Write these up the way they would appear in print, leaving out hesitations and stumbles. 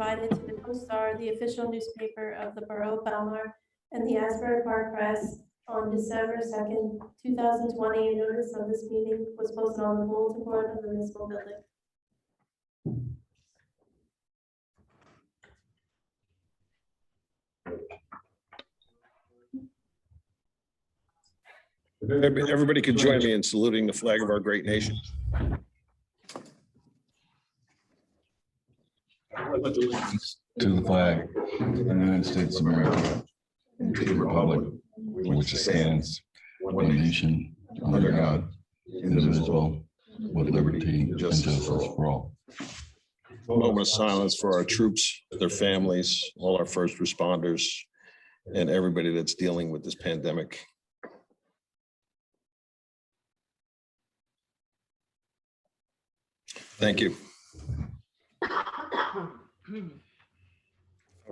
provided to the Co-Star, the official newspaper of the Borough of Belmar, and the Asbury Park Press on December 2nd, 2020. A notice of this meeting was posted on the bulletin board of the municipal building. Everybody could join me in saluting the flag of our great nation. To the flag of the United States of America, and to the republic for which it stands, one nation, under God, indivisible, with liberty and justice for all. A moment of silence for our troops, their families, all our first responders, and everybody that's dealing with this pandemic. Thank you.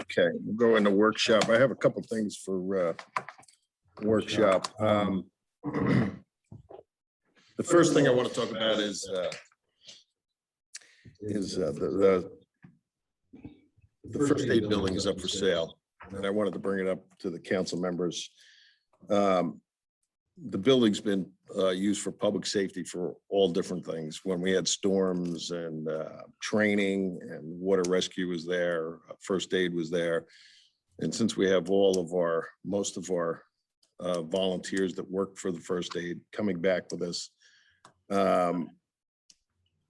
Okay, we'll go into workshop. I have a couple things for workshop. The first thing I want to talk about is the first aid building is up for sale, and I wanted to bring it up to the council members. The building's been used for public safety for all different things. When we had storms and training and water rescue was there, first aid was there. And since we have most of our volunteers that work for the first aid coming back with us,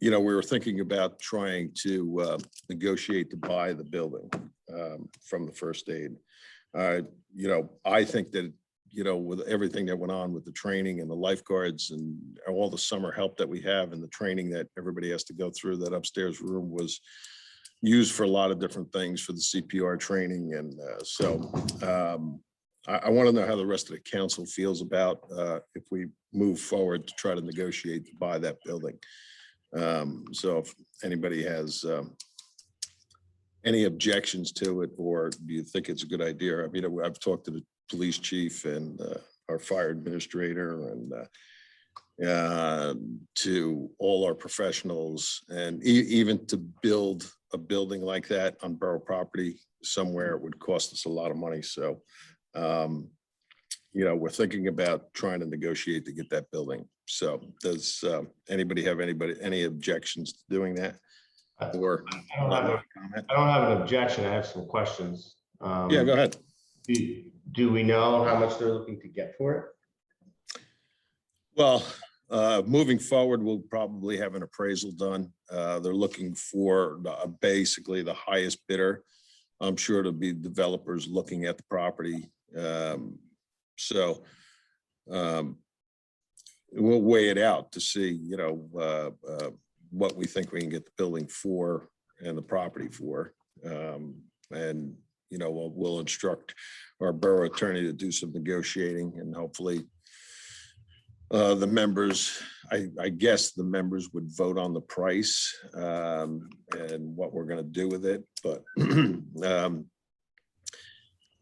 we were thinking about trying to negotiate to buy the building from the first aid. I think that with everything that went on with the training and the lifeguards and all the summer help that we have and the training that everybody has to go through, that upstairs room was used for a lot of different things for the CPR training. And I want to know how the rest of the council feels about if we move forward to try to negotiate to buy that building. So if anybody has any objections to it, or do you think it's a good idea? I mean, I've talked to the police chief and our fire administrator and to all our professionals, and even to build a building like that on borough property somewhere, it would cost us a lot of money. So, we're thinking about trying to negotiate to get that building. So does anybody have any objections to doing that? Or I don't have an objection. I have some questions. Yeah, go ahead. Do we know how much they're looking to get for it? Well, moving forward, we'll probably have an appraisal done. They're looking for basically the highest bidder. I'm sure it'll be developers looking at the property. We'll weigh it out to see, what we think we can get the building for and the property for. We'll instruct our borough attorney to do some negotiating, and hopefully the members, I guess the members would vote on the price and what we're going to do with it. But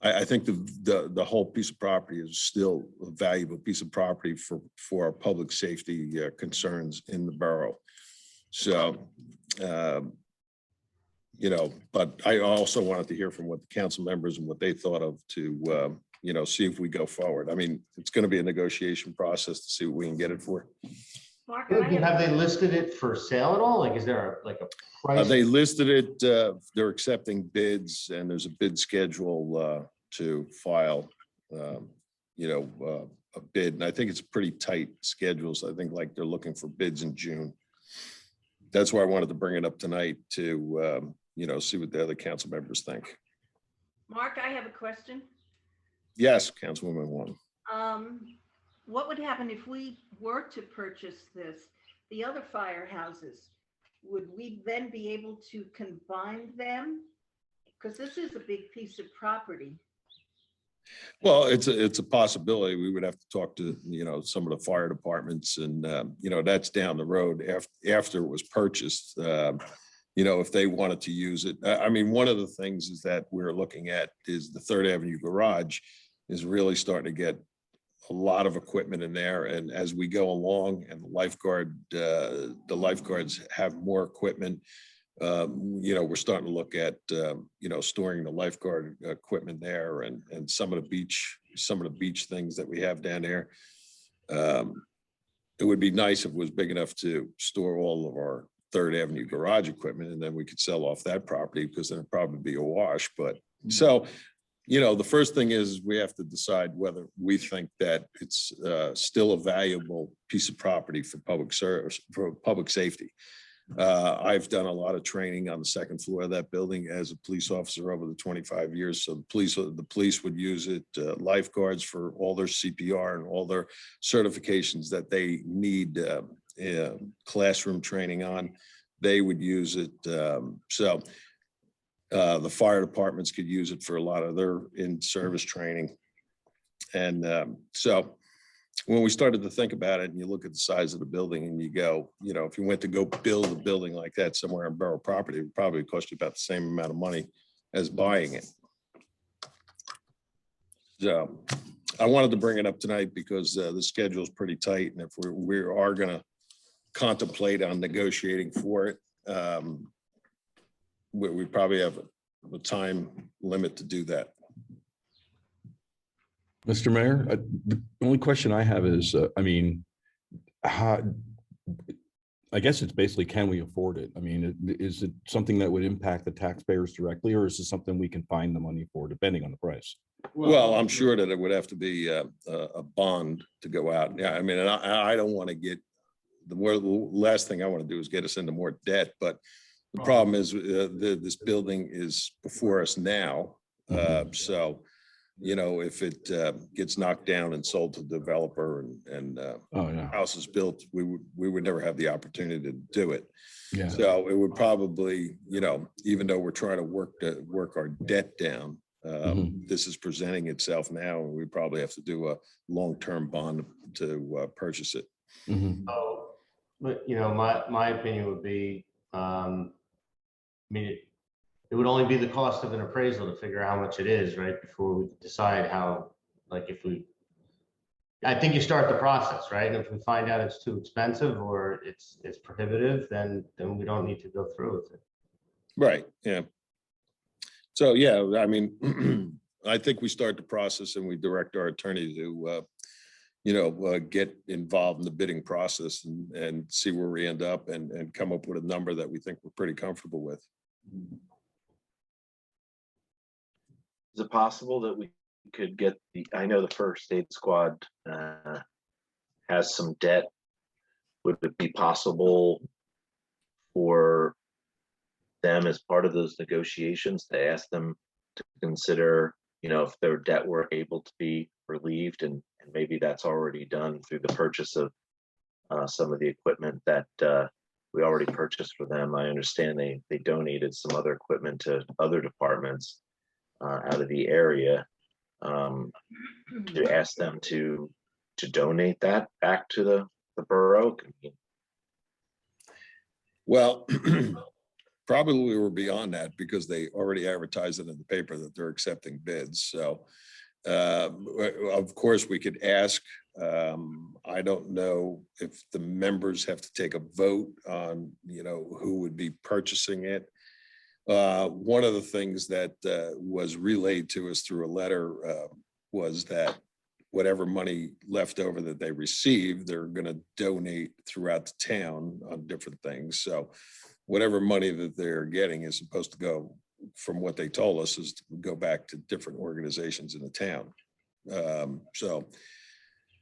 I think the whole piece of property is still a valuable piece of property for our public safety concerns in the borough. So, but I also wanted to hear from what the council members and what they thought of to, see if we go forward. I mean, it's going to be a negotiation process to see what we can get it for. Mark, have they listed it for sale at all? Like, is there a price? They listed it, they're accepting bids, and there's a bid schedule to file, a bid. And I think it's pretty tight schedules. I think like they're looking for bids in June. That's why I wanted to bring it up tonight to, see what the other council members think. Mark, I have a question. Yes, Councilwoman Wong. What would happen if we were to purchase the other firehouses? Would we then be able to combine them? Because this is a big piece of property. Well, it's a possibility. We would have to talk to, some of the fire departments, and, that's down the road after it was purchased, if they wanted to use it. I mean, one of the things is that we're looking at is the 3rd Avenue garage is really starting to get a lot of equipment in there. And as we go along and the lifeguards have more equipment, We're starting to look at, storing the lifeguard equipment there and some of the beach things that we have down there. It would be nice if it was big enough to store all of our Third Avenue garage equipment, and then we could sell off that property, because then it'd probably be a wash. But so, the first thing is we have to decide whether we think that it's still a valuable piece of property for public service, for public safety. I've done a lot of training on the second floor of that building as a police officer over the 25 years. So the police would use it, lifeguards for all their CPR and all their certifications that they need classroom training on. They would use it. The fire departments could use it for a lot of their in-service training. And so when we started to think about it, and you look at the size of the building and you go, if you went to go build a building like that somewhere on borough property, it would probably cost you about the same amount of money as buying it. So I wanted to bring it up tonight because the schedule is pretty tight. And if we are going to contemplate on negotiating for it, we probably have a time limit to do that. Mr. Mayor, the only question I have is, how, I guess it's basically, can we afford it? I mean, is it something that would impact the taxpayers directly, or is it something we can find the money for, depending on the price? Well, I'm sure that it would have to be a bond to go out. Yeah, I mean, and I don't want to get, the last thing I want to do is get us into more debt, but the problem is this building is before us now. So, if it gets knocked down and sold to the developer and house is built, we would never have the opportunity to do it. Yeah. So it would probably, even though we're trying to work our debt down, this is presenting itself now, and we probably have to do a long-term bond to purchase it. So, but my opinion would be, it would only be the cost of an appraisal to figure out how much it is, right? Before we decide how, I think you start the process, right? And if we find out it's too expensive or it's prohibitive, then we don't need to go through with it. Right, yeah. So, yeah, I mean, I think we start the process and we direct our attorney to, get involved in the bidding process and see where we end up and come up with a number that we think we're pretty comfortable with. Is it possible that we could get I know the first aid squad has some debt. Would it be possible for them, as part of those negotiations, to ask them to consider, if their debt were able to be relieved, and maybe that's already done through the purchase of some of the equipment that we already purchased for them. I understand they donated some other equipment to other departments out of the area, to ask them to donate that back to the borough. Well, probably we were beyond that because they already advertised it in the paper that they're accepting bids. So, of course, we could ask. I don't know if the members have to take a vote on, who would be purchasing it. One of the things that was relayed to us through a letter was that whatever money left over that they received, they're going to donate throughout the town on different things. So whatever money that they're getting is supposed to go, from what they told us, is to go back to different organizations in the town.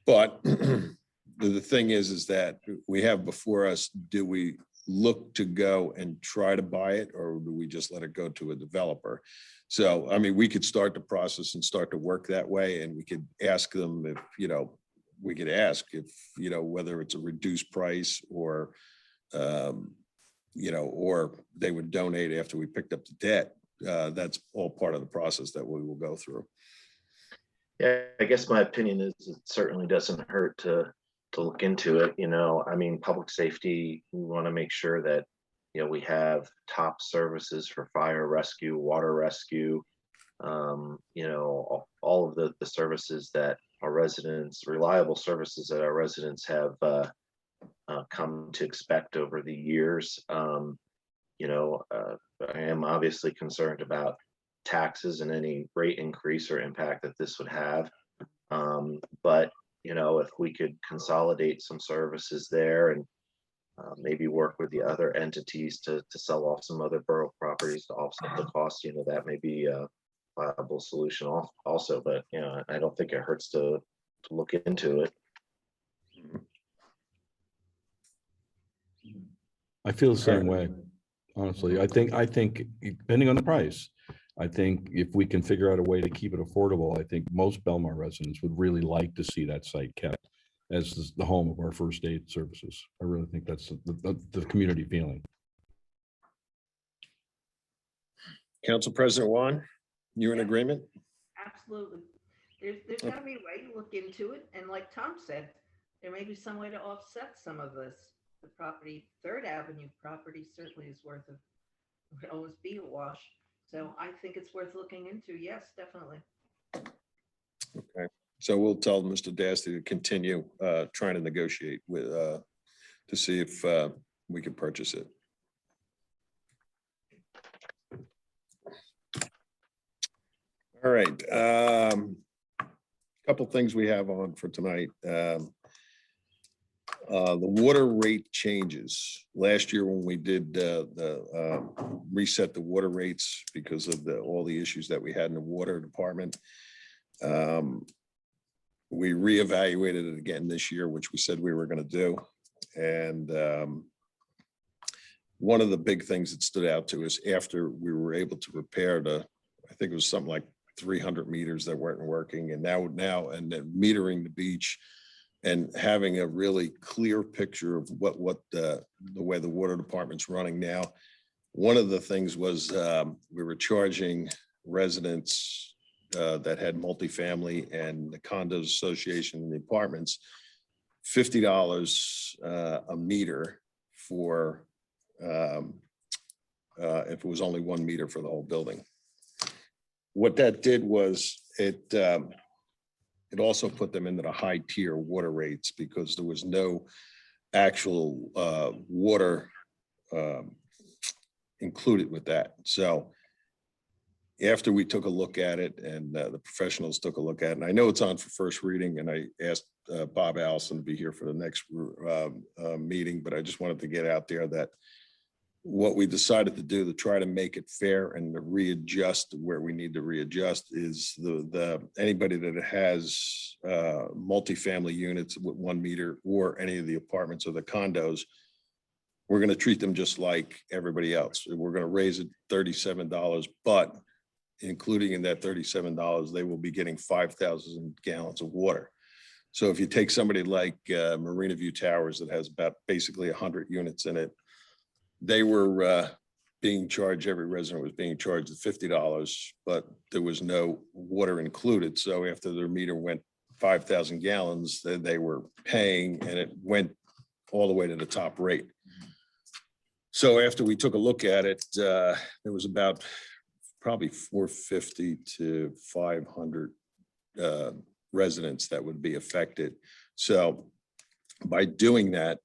But the thing is that we have before us, do we look to go and try to buy it, or do we just let it go to a developer? So, I mean, we could start the process and start to work that way, and we could ask them if, whether it's a reduced price or, or they would donate after we picked up the debt. That's all part of the process that we will go through. Yeah, I guess my opinion is it certainly doesn't hurt to look into it. I mean, public safety, we want to make sure that, we have top services for fire rescue, water rescue, all of the services that our residents, reliable services that our residents have come to expect over the years. I am obviously concerned about taxes and any rate increase or impact that this would have. But, if we could consolidate some services there and maybe work with the other entities to sell off some other borough properties to offset the cost, that may be a viable solution also, but, I don't think it hurts to look into it. I feel the same way, honestly. I think depending on the price, I think if we can figure out a way to keep it affordable, I think most Belmar residents would really like to see that site kept as the home of our first aid services. I really think that's the community feeling. Council President Juan, you in agreement? Absolutely. There's gotta be a way to look into it, and like Tom said, there may be some way to offset some of this. The property, Third Avenue property certainly is would always be a wash. So I think it's worth looking into. Yes, definitely. Okay, so we'll tell Mr. Dasty to continue trying to negotiate with to see if we can purchase it. All right, couple things we have on for tonight. The water rate changes. Last year when we did reset the water rates because of all the issues that we had in the water department, we reevaluated it again this year, which we said we were going to do. And one of the big things that stood out to us after we were able to repair I think it was something like 300 meters that weren't working, and now and then metering the beach and having a really clear picture of what the way the water department's running now. One of the things was we were charging residents that had multifamily and the condos association and the apartments $50 a meter for if it was only 1 meter for the whole building. What that did was it also put them into the high tier water rates because there was no actual water included with that. So after we took a look at it and the professionals took a look at it, and I know it's on for first reading, and I asked Bob Allison to be here for the next meeting, but I just wanted to get out there that what we decided to do to try to make it fair and to readjust where we need to readjust is anybody that has multifamily units with 1 meter or any of the apartments or the condos, we're going to treat them just like everybody else. We're going to raise it $37, but including in that $37, they will be getting 5,000 gallons of water. So if you take somebody like Marina View Towers that has about basically 100 units in it, they were being charged, every resident was being charged $50, but there was no water included. So after their meter went 5,000 gallons, they were paying, and it went all the way to the top rate. So after we took a look at it, there was about probably 450 to 500 residents that would be affected. So by doing that,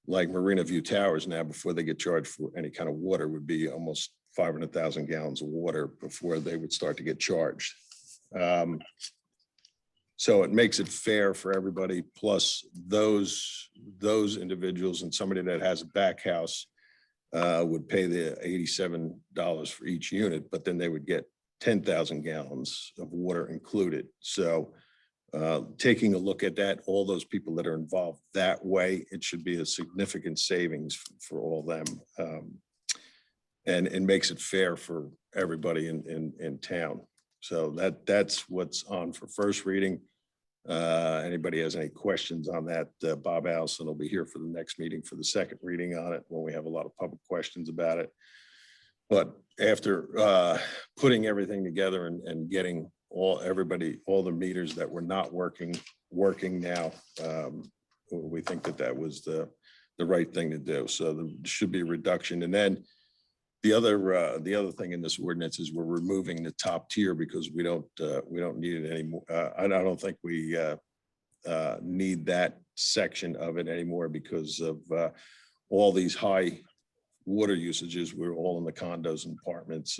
like Marina View Towers now, before they get charged for any kind of water, would be almost 500,000 gallons of water before they would start to get charged. So it makes it fair for everybody. Plus those individuals and somebody that has a back house would pay the $87 for each unit, but then they would get 10,000 gallons of water included. So taking a look at that, all those people that are involved that way, it should be a significant savings for all them. And it makes it fair for everybody in town. So that's what's on for first reading. Anybody has any questions on that, Bob Allison will be here for the next meeting for the second reading on it when we have a lot of public questions about it. But after putting everything together and getting all the meters that were not working now, we think that was the right thing to do. So there should be a reduction. And then the other thing in this ordinance is we're removing the top tier because we don't need it anymore. I don't think we need that section of it anymore because of all these high water usages were all in the condos and apartments,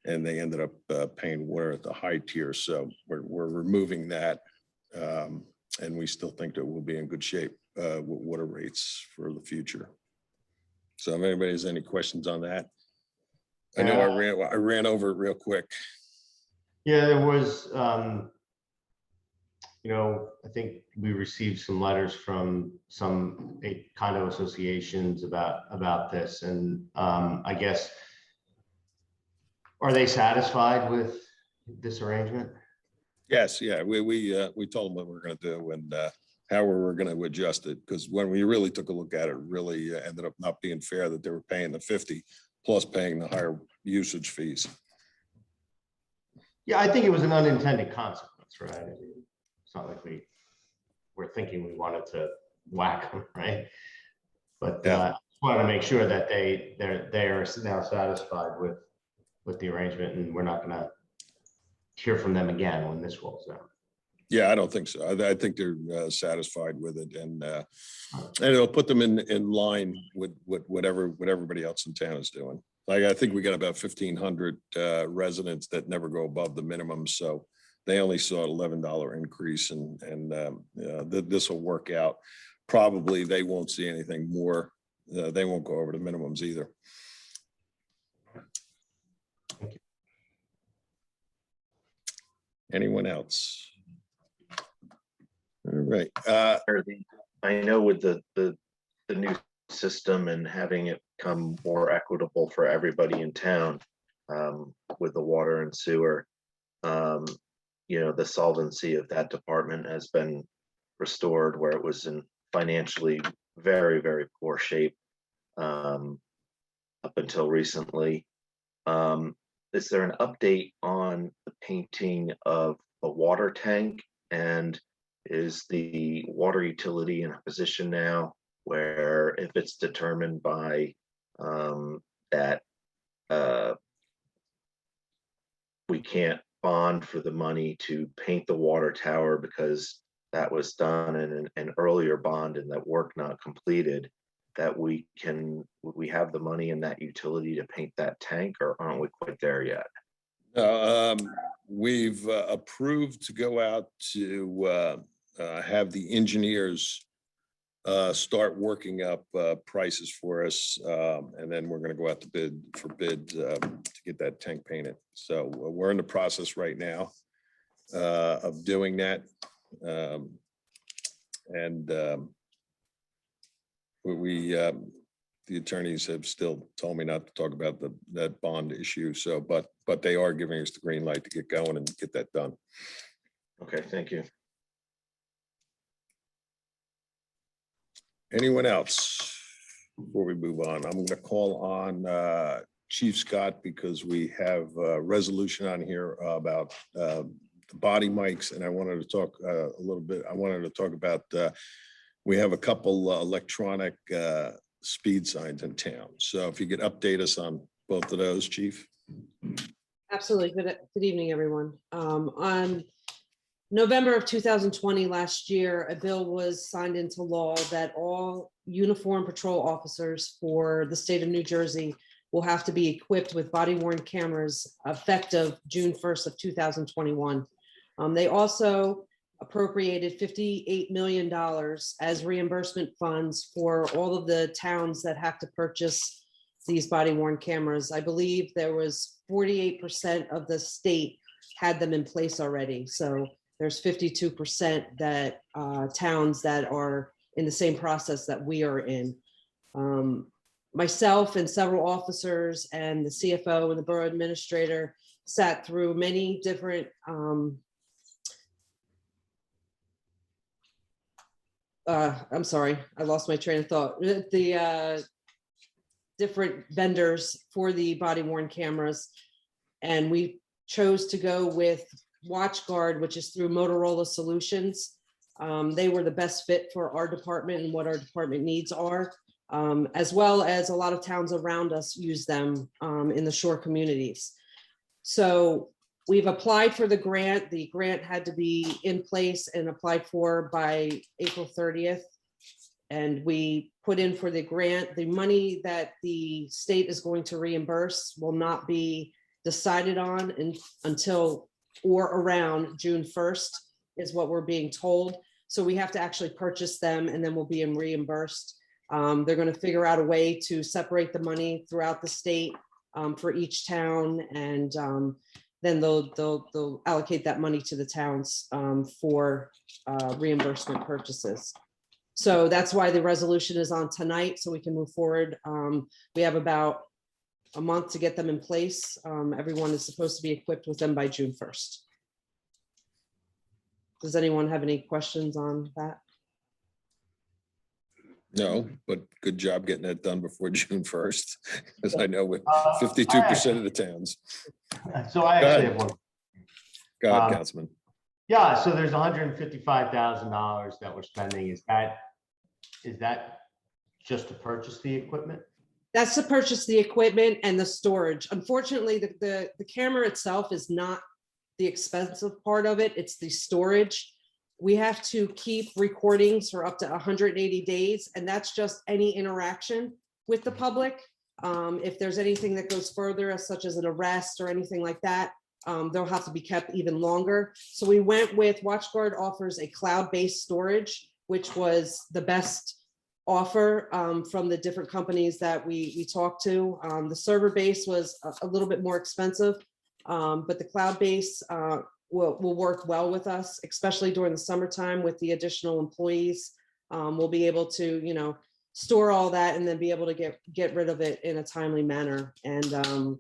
and they ended up paying water at the high tier. So we're removing that. And we still think that we'll be in good shape with water rates for the future. So if anybody has any questions on that. I know I ran over it real quick. Yeah, there was, I think we received some letters from some condo associations about this, and I guess, are they satisfied with this arrangement? Yes, yeah, we told them what we're gonna do and how we were gonna adjust it, because when we really took a look at it, really ended up not being fair that they were paying the 50 plus paying the higher usage fees. Yeah, I think it was an unintended consequence, right? I mean, it's not like we're thinking we wanted to whack them, right? But Yeah. I just wanted to make sure that they are now satisfied with the arrangement, and we're not gonna hear from them again when this rolls out. Yeah, I don't think so. I think they're satisfied with it, and it'll put them in line with what everybody else in town is doing. Like, I think we got about 1,500 residents that never go above the minimum, so they only saw an $11 increase, and this will work out. Probably they won't see anything more. They won't go over the minimums either. Anyone else? All right. I know with the new system and having it become more equitable for everybody in town, with the water and sewer, the solvency of that department has been restored, where it was in financially very, very poor shape up until recently. Is there an update on the painting of a water tank, and is the water utility in a position now where, if it's determined by that we can't bond for the money to paint the water tower because that was done in an earlier bond and that work not completed, that we have the money in that utility to paint that tank, or aren't we quite there yet? We've approved to go out to have the engineers start working up prices for us, and then we're going to go out to bid to get that tank painted. So we're in the process right now of doing that, and the attorneys have still told me not to talk about that bond issue. So, but they are giving us the green light to get going and get that done. Okay, thank you. Anyone else before we move on? I'm going to call on Chief Scott, because we have a resolution on here about the body mics, and I wanted to talk a little bit. I wanted to talk about we have a couple electronic speed signs in town. So if you could update us on both of those, Chief. Absolutely. Good evening, everyone. On November of 2020, last year, a bill was signed into law that all uniform patrol officers for the state of New Jersey will have to be equipped with body-worn cameras effective June 1st of 2021. They also appropriated $58 million as reimbursement funds for all of the towns that have to purchase these body-worn cameras. I believe there was 48% of the state had them in place already. So there's 52% that towns that are in the same process that we are in. Myself and several officers and the CFO and the borough administrator sat through many different I'm sorry, I lost my train of thought. The different vendors for the body-worn cameras, and we chose to go with WatchGuard, which is through Motorola Solutions. They were the best fit for our department and what our department needs are, as well as a lot of towns around us use them in the shore communities. So we've applied for the grant. The grant had to be in place and applied for by April 30th. and we put in for the grant. The money that the state is going to reimburse will not be decided on until or around June 1st is what we're being told. So we have to actually purchase them, and then we'll be reimbursed. They're going to figure out a way to separate the money throughout the state for each town, and then they'll allocate that money to the towns for reimbursement purchases. So that's why the resolution is on tonight, so we can move forward. We have about a month to get them in place. Everyone is supposed to be equipped with them by June 1st. Does anyone have any questions on that? No, but good job getting that done before June 1st, because I know with 52% of the towns. So I actually have one. Go ahead, Councilman. Yeah, so there's $155,000 that we're spending. Is that just to purchase the equipment? That's to purchase the equipment and the storage. Unfortunately, the camera itself is not the expensive part of it. It's the storage. We have to keep recordings for up to 180 days, and that's just any interaction with the public. If there's anything that goes further, such as an arrest or anything like that, they'll have to be kept even longer. So we went with WatchGuard offers a cloud-based storage, which was the best offer from the different companies that we talked to. The server base was a little bit more expensive, but the cloud base will work well with us, especially during the summertime with the additional employees. We'll be able to, store all that and then be able to get rid of it in a timely manner. And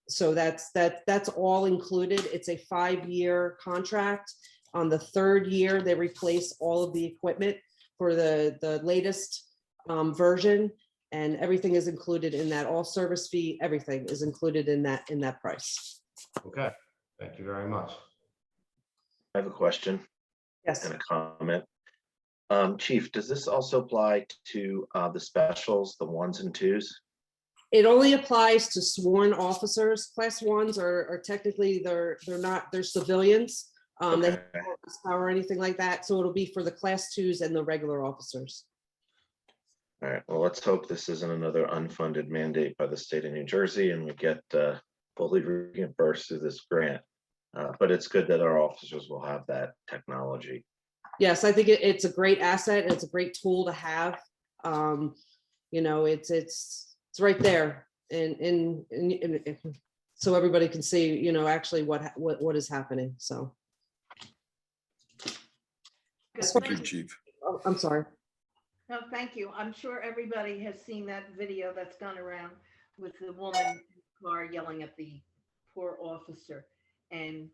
so that's all included. It's a 5-year contract. On the 3rd year, they replace all of the equipment for the latest version, and everything is included in that. All service fee, everything is included in that price. Okay, thank you very much. I have a question Yes. and a comment. Chief, does this also apply to the specials, the 1s and 2s? It only applies to sworn officers. Class 1s are technically they're civilians. They Okay. have no power or anything like that. So it'll be for the Class 2s and the regular officers. All right, well, let's hope this isn't another unfunded mandate by the state of New Jersey and we get fully reimbursed through this grant. But it's good that our officers will have that technology. Yes, I think it's a great asset. It's a great tool to have. It's right there, and so everybody can see, actually what is happening. So, Thank you, Chief. I'm sorry. No, thank you. I'm sure everybody has seen that video that's gone around with the woman in the car yelling at the poor officer, and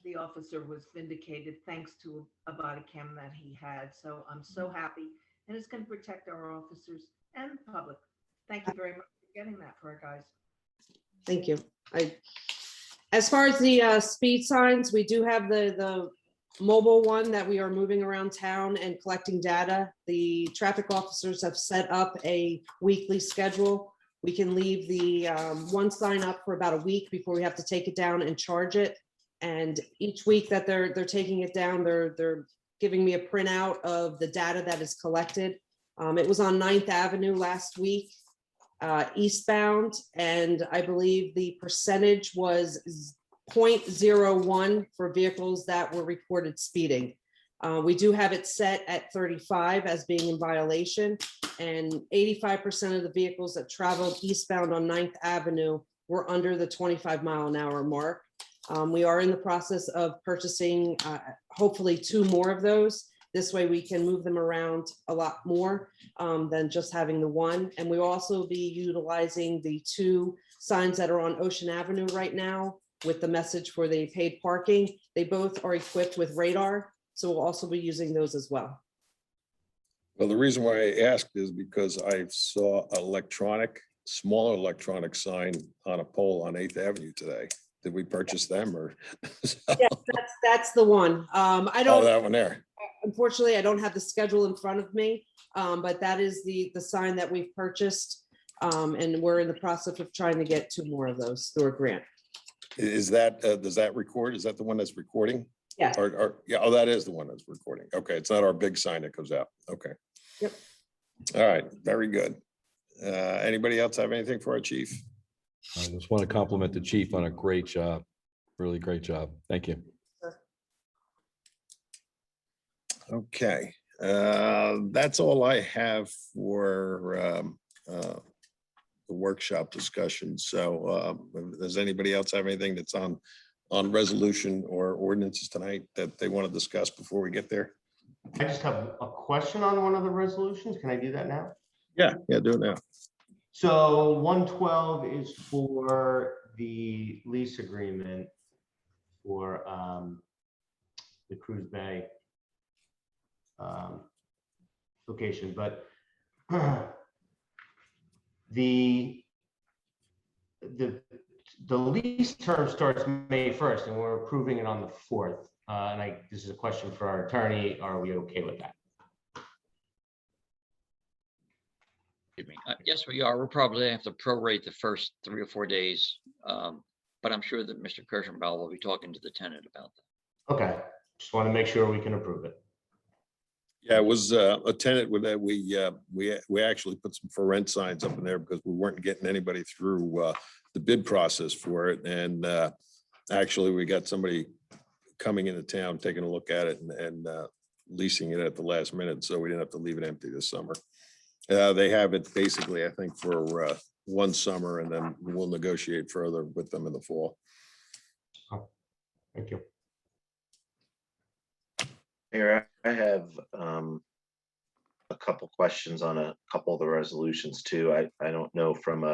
the officer was vindicated thanks to a body cam that he had. So I'm so happy, and it's going to protect our officers and the public. Thank you very much for getting that for our guys. Thank you. As far as the speed signs, we do have the mobile one that we are moving around town and collecting data. The traffic officers have set up a weekly schedule. We can leave the one sign up for about a week before we have to take it down and charge it. And each week that they're taking it down, they're giving me a printout of the data that is collected. It was on 9th Avenue last week, eastbound, and I believe the percentage was 0.01 for vehicles that were reported speeding. We do have it set at 35 as being in violation, and 85% of the vehicles that traveled eastbound on 9th Avenue were under the 25-mile-an-hour mark. We are in the process of purchasing hopefully 2 more of those. This way we can move them around a lot more than just having the one. And we'll also be utilizing the 2 signs that are on Ocean Avenue right now with the message for the paid parking. They both are equipped with radar, so we'll also be using those as well. Well, the reason why I asked is because I saw smaller electronic sign on a pole on 8th Avenue today. Did we purchase them or? Yes, that's the one. I Oh, don't, that one there. unfortunately, I don't have the schedule in front of me, but that is the sign that we've purchased. And we're in the process of trying to get 2 more of those through a grant. Is that, does that record? Is that the one that's recording? Yeah. Yeah, oh, that is the one that's recording. Okay, it's not our big sign that goes out. Okay. Yep. All right, very good. Anybody else have anything for our chief? I just want to compliment the chief on a great job, really great job. Thank you. Okay, that's all I have for the workshop discussion. So does anybody else have anything that's on resolution or ordinances tonight that they want to discuss before we get there? I just have a question on one of the resolutions. Can I do that now? Yeah, do it now. So 112 is for the lease agreement for the Cruise Bay location, but the lease term starts May 1st and we're approving it on the 4th. And this is a question for our attorney. Are we okay with that? Excuse me. Yes, we are. We'll probably have to prorate the first 3 or 4 days. But I'm sure that Mr. Kirschenbaum will be talking to the tenant about that. Okay, just want to make sure we can approve it. Yeah, it was a tenant with that. We actually put some for rent signs up in there because we weren't getting anybody through the bid process for it. And actually, we got somebody coming into town, taking a look at it and leasing it at the last minute. So we didn't have to leave it empty this summer. They have it basically, I think, for one summer, and then we'll negotiate further with them in the fall. Thank you. Mayor, I have a couple questions on a couple of the resolutions too. I don't know from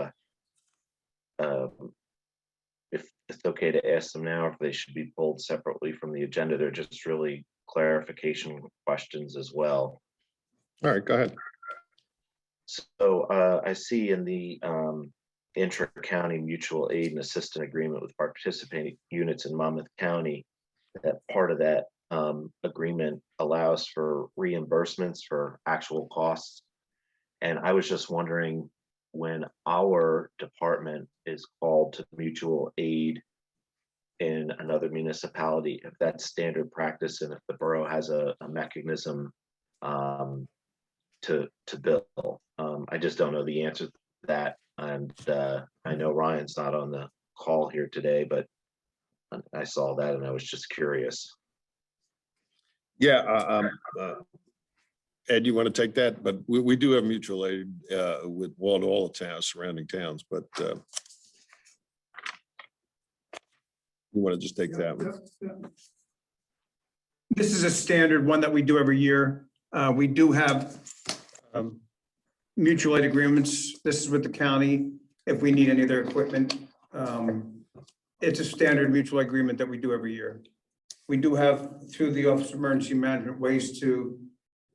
if it's okay to ask them now, or if they should be pulled separately from the agenda. They're just really clarification questions as well. All right, go ahead. So I see in the intra-county mutual aid and assistance agreement with participating units in Monmouth County, that part of that agreement allows for reimbursements for actual costs. And I was just wondering, when our department is called to mutual aid in another municipality, if that's standard practice and if the borough has a mechanism to bill. I just don't know the answer to that. And I know Ryan's not on the call here today, but I saw that and I was just curious. Yeah, Ed, you want to take that? But we do have mutual aid with all the towns, surrounding towns, but you want to just take that one? This is a standard one that we do every year. We do have mutual aid agreements. This is with the county if we need any of their equipment. It's a standard mutual agreement that we do every year. We do have, through the Office of Emergency Management, ways to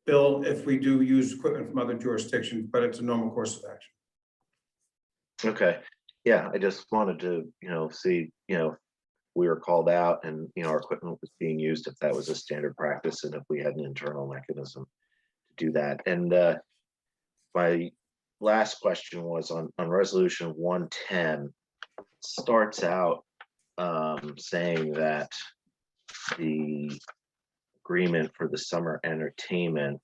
bill if we do use equipment from other jurisdictions, but it's a normal course of action. Okay, yeah, I just wanted to, see, we were called out and, our equipment was being used, if that was a standard practice and if we had an internal mechanism to do that. And my last question was on resolution 110. It starts out saying that the agreement for the summer entertainment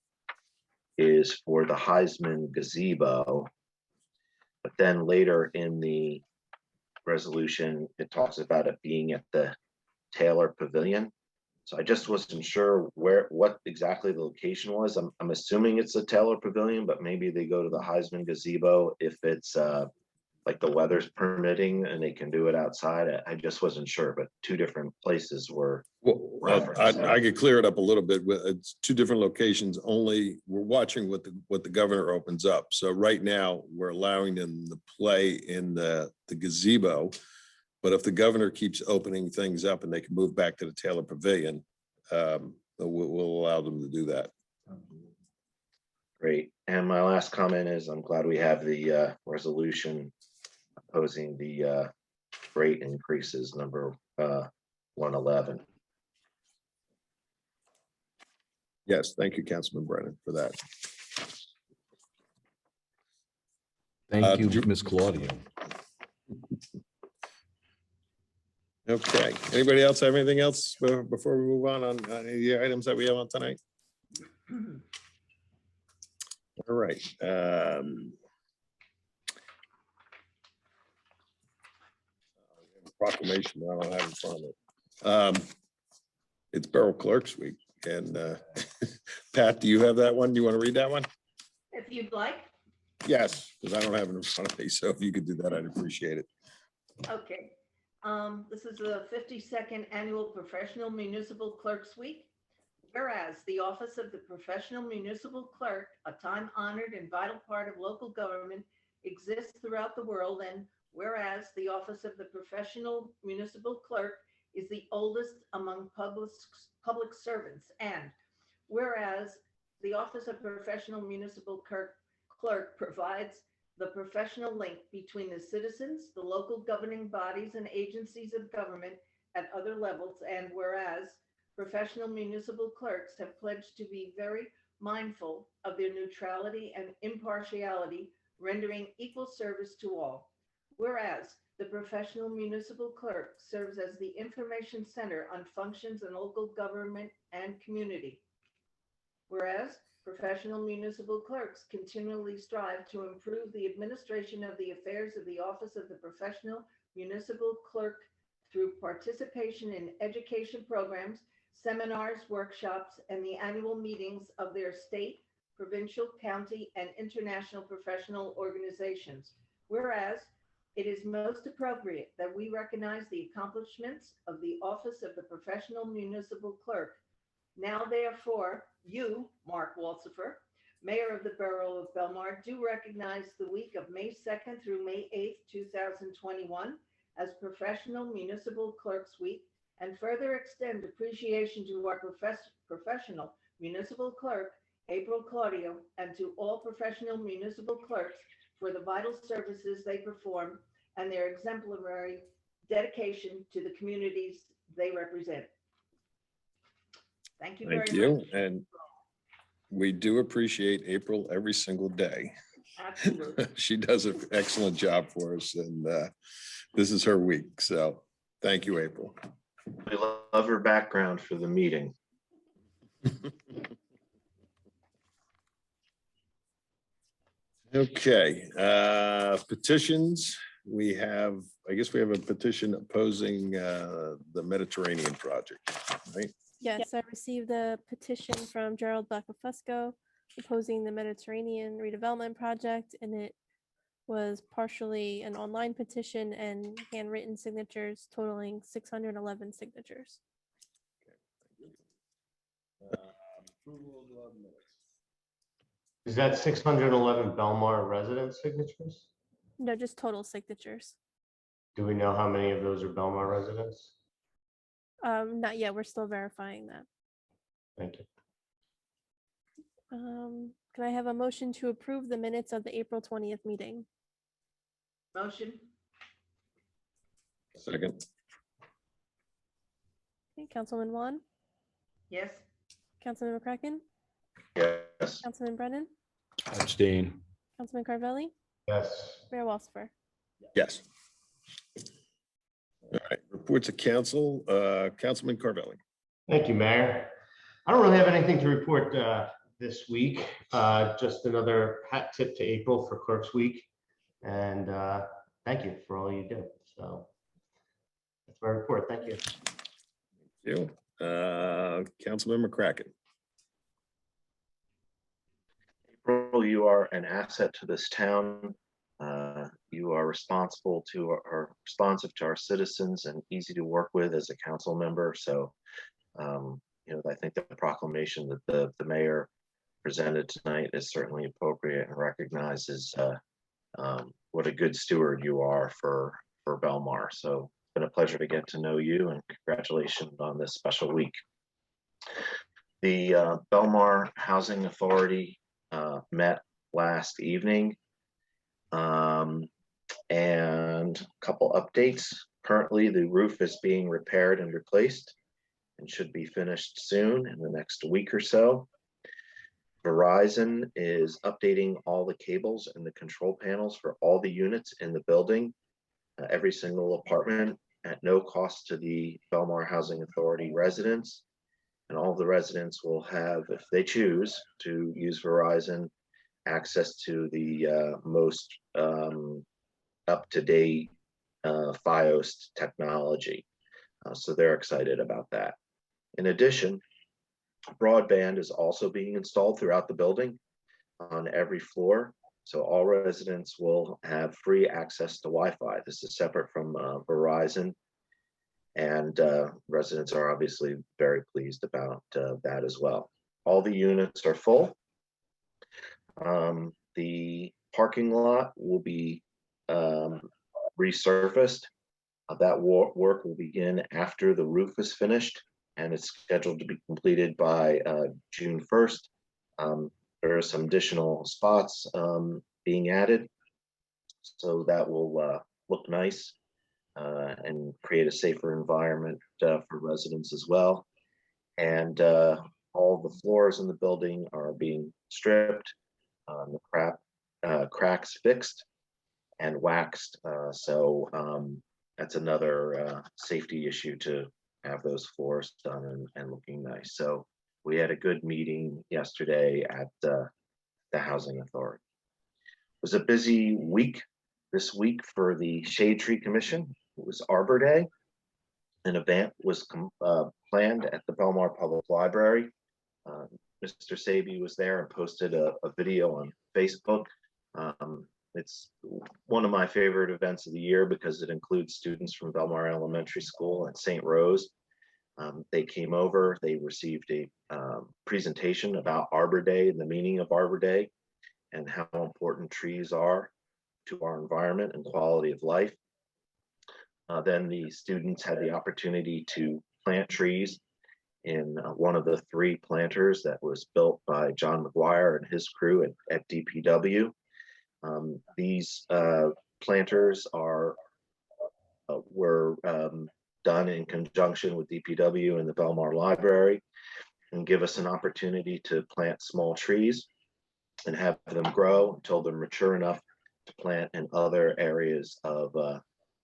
is for the Heisman gazebo, but then later in the resolution it talks about it being at the Taylor Pavilion. So I just wasn't sure what exactly the location was. I'm assuming it's the Taylor Pavilion, but maybe they go to the Heisman gazebo if it's like the weather's permitting and they can do it outside. I just wasn't sure, but two different places were referenced. I could clear it up a little bit. It's two different locations. Only we're watching what the governor opens up. So right now we're allowing them to play in the gazebo. But if the governor keeps opening things up and they can move back to the Taylor Pavilion, we'll allow them to do that. Great. And my last comment is I'm glad we have the resolution opposing the rate increases, number 111. Yes, thank you, Councilman Brennan, for that. Thank you, Miss Claudia. Okay, anybody else have anything else before we move on any of the items that we have on tonight? All right. Proclamation, I don't have in front of it. It's Borough Clerks Week, and Pat, do you have that one? Do you want to read that one? If you'd like. Yes, because I don't have it in front of me, so if you could do that, I'd appreciate it. Okay. This is the 52nd Annual Professional Municipal Clerks Week. Whereas the Office of the Professional Municipal Clerk, a time-honored and vital part of local government, exists throughout the world, and whereas the Office of the Professional Municipal Clerk is the oldest among public servants, and whereas the Office of Professional Municipal Clerk provides the professional link between the citizens, the local governing bodies and agencies of government at other levels, and whereas professional municipal clerks have pledged to be very mindful of their neutrality and impartiality, rendering equal service to all. Whereas the professional municipal clerk serves as the information center on functions in local government and community. Whereas professional municipal clerks continually strive to improve the administration of the affairs of the Office of the Professional Municipal Clerk through participation in education programs, seminars, workshops, and the annual meetings of their state, provincial, county, and international professional organizations. Whereas it is most appropriate that we recognize the accomplishments of the Office of the Professional Municipal Clerk. Now, therefore, you, Mark Walsifer, Mayor of the Borough of Belmar, do recognize the week of May 2nd through May 8th, 2021 as Professional Municipal Clerks Week, and further extend appreciation to our professional municipal clerk, April Claudio, and to all professional municipal clerks for the vital services they perform and their exemplary dedication to the communities they represent. Thank you very much. Thank you, and we do appreciate April every single day. Absolutely. She does an excellent job for us, and this is her week, so thank you, April. We love her background for the meeting. Okay, petitions. We have, I guess we have a petition opposing the Mediterranean project, right? Yes, I received a petition from Gerald Blacklefusco opposing the Mediterranean redevelopment project, and it was partially an online petition and handwritten signatures totaling 611 signatures. Is that 611 Belmar resident signatures? No, just total signatures. Do we know how many of those are Belmar residents? Not yet. We're still verifying that. Thank you. Can I have a motion to approve the minutes of the April 20th meeting? Motion. Second. Okay, Councilman Juan, Yes. Councilman McCracken, Yes. Councilman Brennan, Abstain. Councilman Carvelli, Yes. Mayor Walsifer. Yes. All right, reports of council, Councilman Carvelli. Thank you, Mayor. I don't really have anything to report this week. Just another hat tip to April for Clerks Week. And thank you for all you do. So that's my report. Thank you. You, Councilman McCracken. April, you are an asset to this town. You are responsible to our responsive to our citizens and easy to work with as a council member. So, you know, I think the proclamation that the mayor presented tonight is certainly appropriate and recognizes what a good steward you are for Belmar. So it's been a pleasure to get to know you, and congratulations on this special week. The Belmar Housing Authority met last evening, and a couple updates. Currently, the roof is being repaired and replaced and should be finished soon in the next week or so. Verizon is updating all the cables and the control panels for all the units in the building, every single apartment at no cost to the Belmar Housing Authority residents. And all the residents will have, if they choose to use Verizon, access to the most up-to-date FiOS technology. So they're excited about that. In addition, broadband is also being installed throughout the building on every floor. So all residents will have free access to Wi-Fi. This is separate from Verizon. And residents are obviously very pleased about that as well. All the units are full. The parking lot will be resurfaced. That work will begin after the roof is finished, and it's scheduled to be completed by June 1st. There are some additional spots being added, so that will look nice and create a safer environment for residents as well. And all the floors in the building are being stripped, the cracks fixed and waxed. So that's another safety issue to have those floors done and looking nice. So we had a good meeting yesterday at the Housing Authority. It was a busy week this week for the Shade Tree Commission. It was Arbor Day. An event was planned at the Belmar Public Library. Mr. Sabi was there and posted a video on Facebook. It's one of my favorite events of the year because it includes students from Belmar Elementary School and St. Rose. They came over, they received a presentation about Arbor Day and the meaning of Arbor Day and how important trees are to our environment and quality of life. Then the students had the opportunity to plant trees in one of the 3 planters that was built by John McGuire and his crew at DPW. These planters were done in conjunction with DPW and the Belmar Library and give us an opportunity to plant small trees and have them grow until they're mature enough to plant in other areas of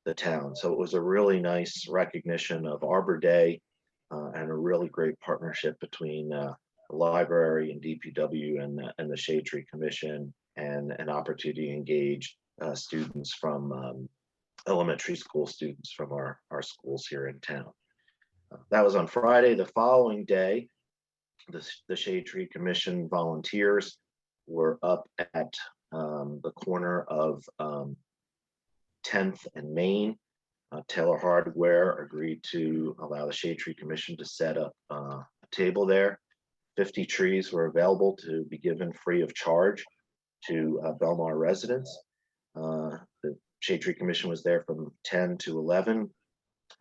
the town. So it was a really nice recognition of Arbor Day and a really great partnership between the library and DPW and the Shade Tree Commission, and an opportunity to engage students from elementary school students from our schools here in town. That was on Friday. The following day, the Shade Tree Commission volunteers were up at the corner of 10th and Main. Taylor Hardware agreed to allow the Shade Tree Commission to set up a table there. 50 trees were available to be given free of charge to Belmar residents. The Shade Tree Commission was there from 10 to 11.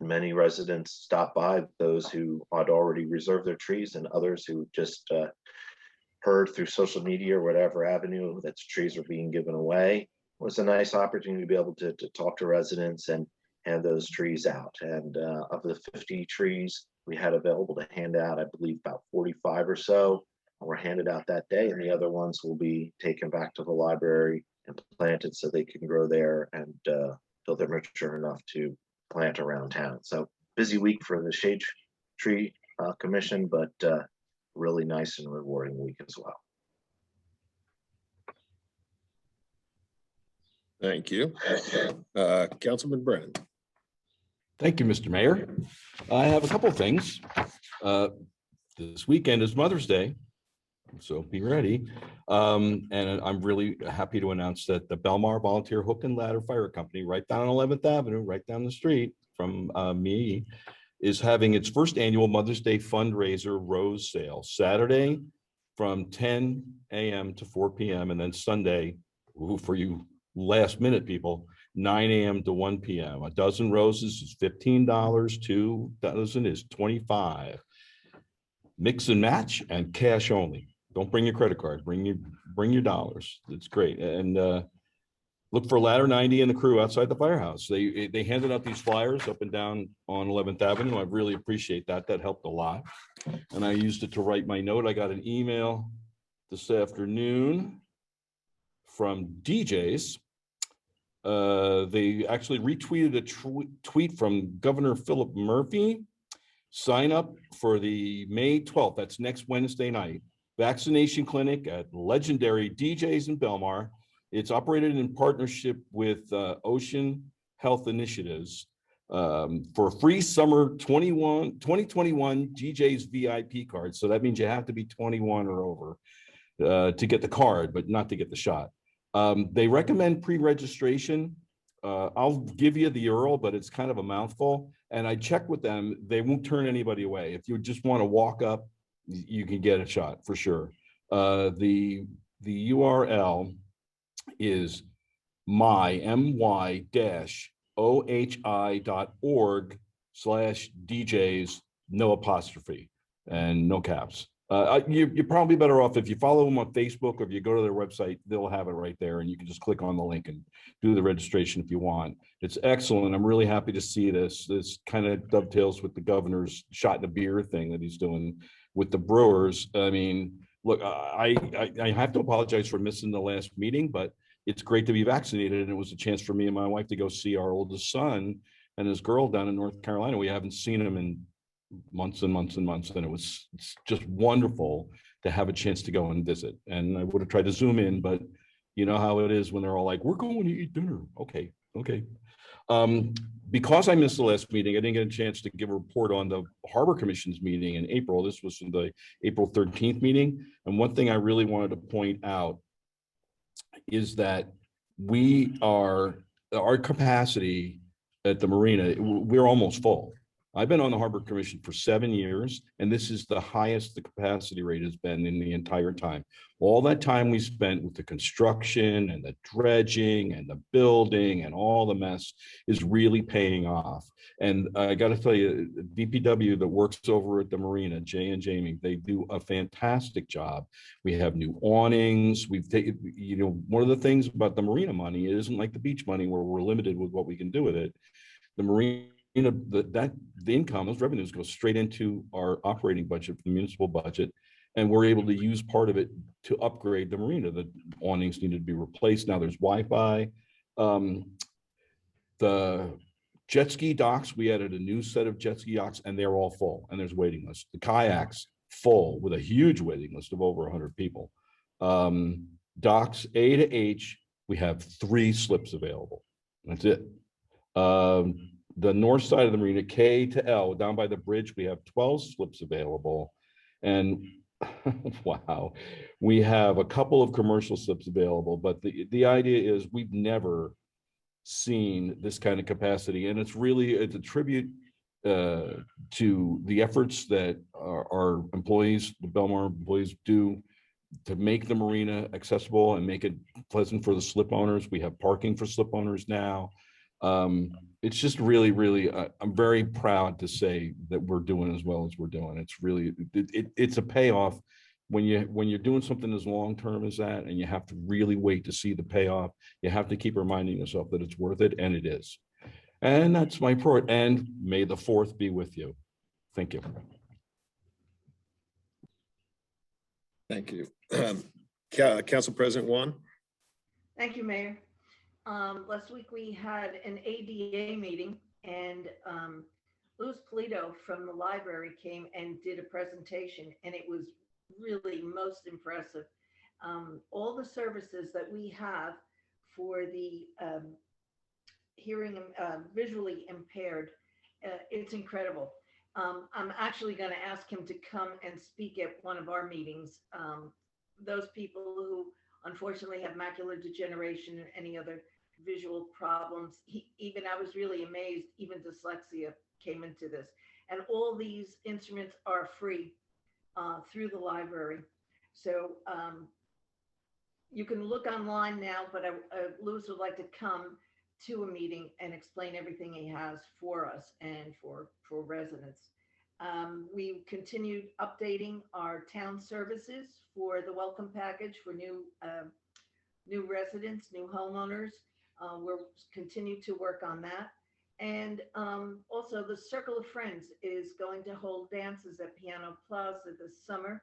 Many residents stopped by, those who had already reserved their trees and others who just heard through social media or whatever avenue that trees were being given away. It was a nice opportunity to be able to talk to residents and hand those trees out. And of the 50 trees we had available to hand out, I believe about 45 or so were handed out that day, and the other ones will be taken back to the library and planted so they can grow there and till they're mature enough to plant around town. So busy week for the Shade Tree Commission, but really nice and rewarding week as well. Thank you. Councilman Brennan. Thank you, Mr. Mayor. I have a couple of things. This weekend is Mother's Day, so be ready. And I'm really happy to announce that the Belmar Volunteer Hook and Ladder Fire Company, right down 11th Avenue, right down the street from me, is having its first annual Mother's Day fundraiser rose sale Saturday from 10 a.m. to 4 p.m. and then Sunday, for you last minute people, 9 a.m. to 1 p.m. A dozen roses is $15, 2 dozen is $25. Mix and match and cash only. Don't bring your credit card. Bring your dollars. It's great. And look for Ladder 90 and the crew outside the firehouse. They handed out these flyers up and down on 11th Avenue. I really appreciate that. That helped a lot. And I used it to write my note. I got an email this afternoon from DJs They actually retweeted a tweet from Governor Philip Murphy. Sign up for the May 12th, that's next Wednesday night, vaccination clinic at legendary DJs in Belmar. It's operated in partnership with Ocean Health Initiatives for a free summer 2021 DJs VIP card. So that means you have to be 21 or over to get the card, but not to get the shot. They recommend pre-registration. I'll give you the URL, but it's kind of a mouthful. And I checked with them, they won't turn anybody away. If you just want to walk up, you can get a shot for sure. The URL is my-ohi.org/DJs, no apostrophe and no caps. You're probably better off if you follow them on Facebook or if you go to their website, they'll have it right there and you can just click on the link and do the registration if you want. It's excellent. I'm really happy to see this. This kind of dovetails with the governor's shot in a beer thing that he's doing with the brewers. I mean, look, I have to apologize for missing the last meeting, but it's great to be vaccinated. And it was a chance for me and my wife to go see our oldest son and his girl down in North Carolina. We haven't seen him in months and months and months, and it's just wonderful to have a chance to go and visit. And I would have tried to zoom in, but you know how it is when they're all like, we're going to eat dinner. Okay. Because I missed the last meeting, I didn't get a chance to give a report on the Harbor Commission's meeting in April. This was in the April 13th meeting. And one thing I really wanted to point out is that our capacity at the marina, we're almost full. I've been on the Harbor Commission for 7 years, and this is the highest the capacity rate has been in the entire time. All that time we spent with the construction and the dredging and the building and all the mess is really paying off. And I got to tell you, DPW that works over at the marina, Jay and Jamie, they do a fantastic job. We have new awnings. We've taken, one of the things about the marina money, it isn't like the beach money where we're limited with what we can do with it. The marina, the income, those revenues go straight into our operating budget for the municipal budget, and we're able to use part of it to upgrade the marina. The awnings needed to be replaced. Now there's Wi-Fi. The jet ski docks, we added a new set of jet ski docks, and they're all full, and there's waiting lists. The kayaks full with a huge waiting list of over 100 people. Docks A to H, we have 3 slips available. That's it. The north side of the marina, K to L, down by the bridge, we have 12 slips available. And wow, we have a couple of commercial slips available, but the idea is we've never seen this kind of capacity. And it's a tribute to the efforts that our employees, the Belmar employees, do to make the marina accessible and make it pleasant for the slip owners. We have parking for slip owners now. It's just really, I'm very proud to say that we're doing as well as we're doing. It's really, it's a payoff when you're doing something as long-term as that, and you have to really wait to see the payoff. You have to keep reminding yourself that it's worth it, and it is. And that's my report, and may the 4th be with you. Thank you. Thank you. Council President Juan? Thank you, Mayor. Last week we had an ADA meeting, and Louis Polito from the library came and did a presentation, and it was really most impressive. All the services that we have for the hearing visually impaired, it's incredible. I'm actually going to ask him to come and speak at one of our meetings. Those people who unfortunately have macular degeneration and any other visual problems. I was really amazed, even dyslexia came into this. And all these instruments are free through the library. So you can look online now, but Louis would like to come to a meeting and explain everything he has for us and for residents. We continued updating our town services for the welcome package for new residents, new homeowners. We're continue to work on that. And also the Circle of Friends is going to hold dances at Piano Plaza this summer.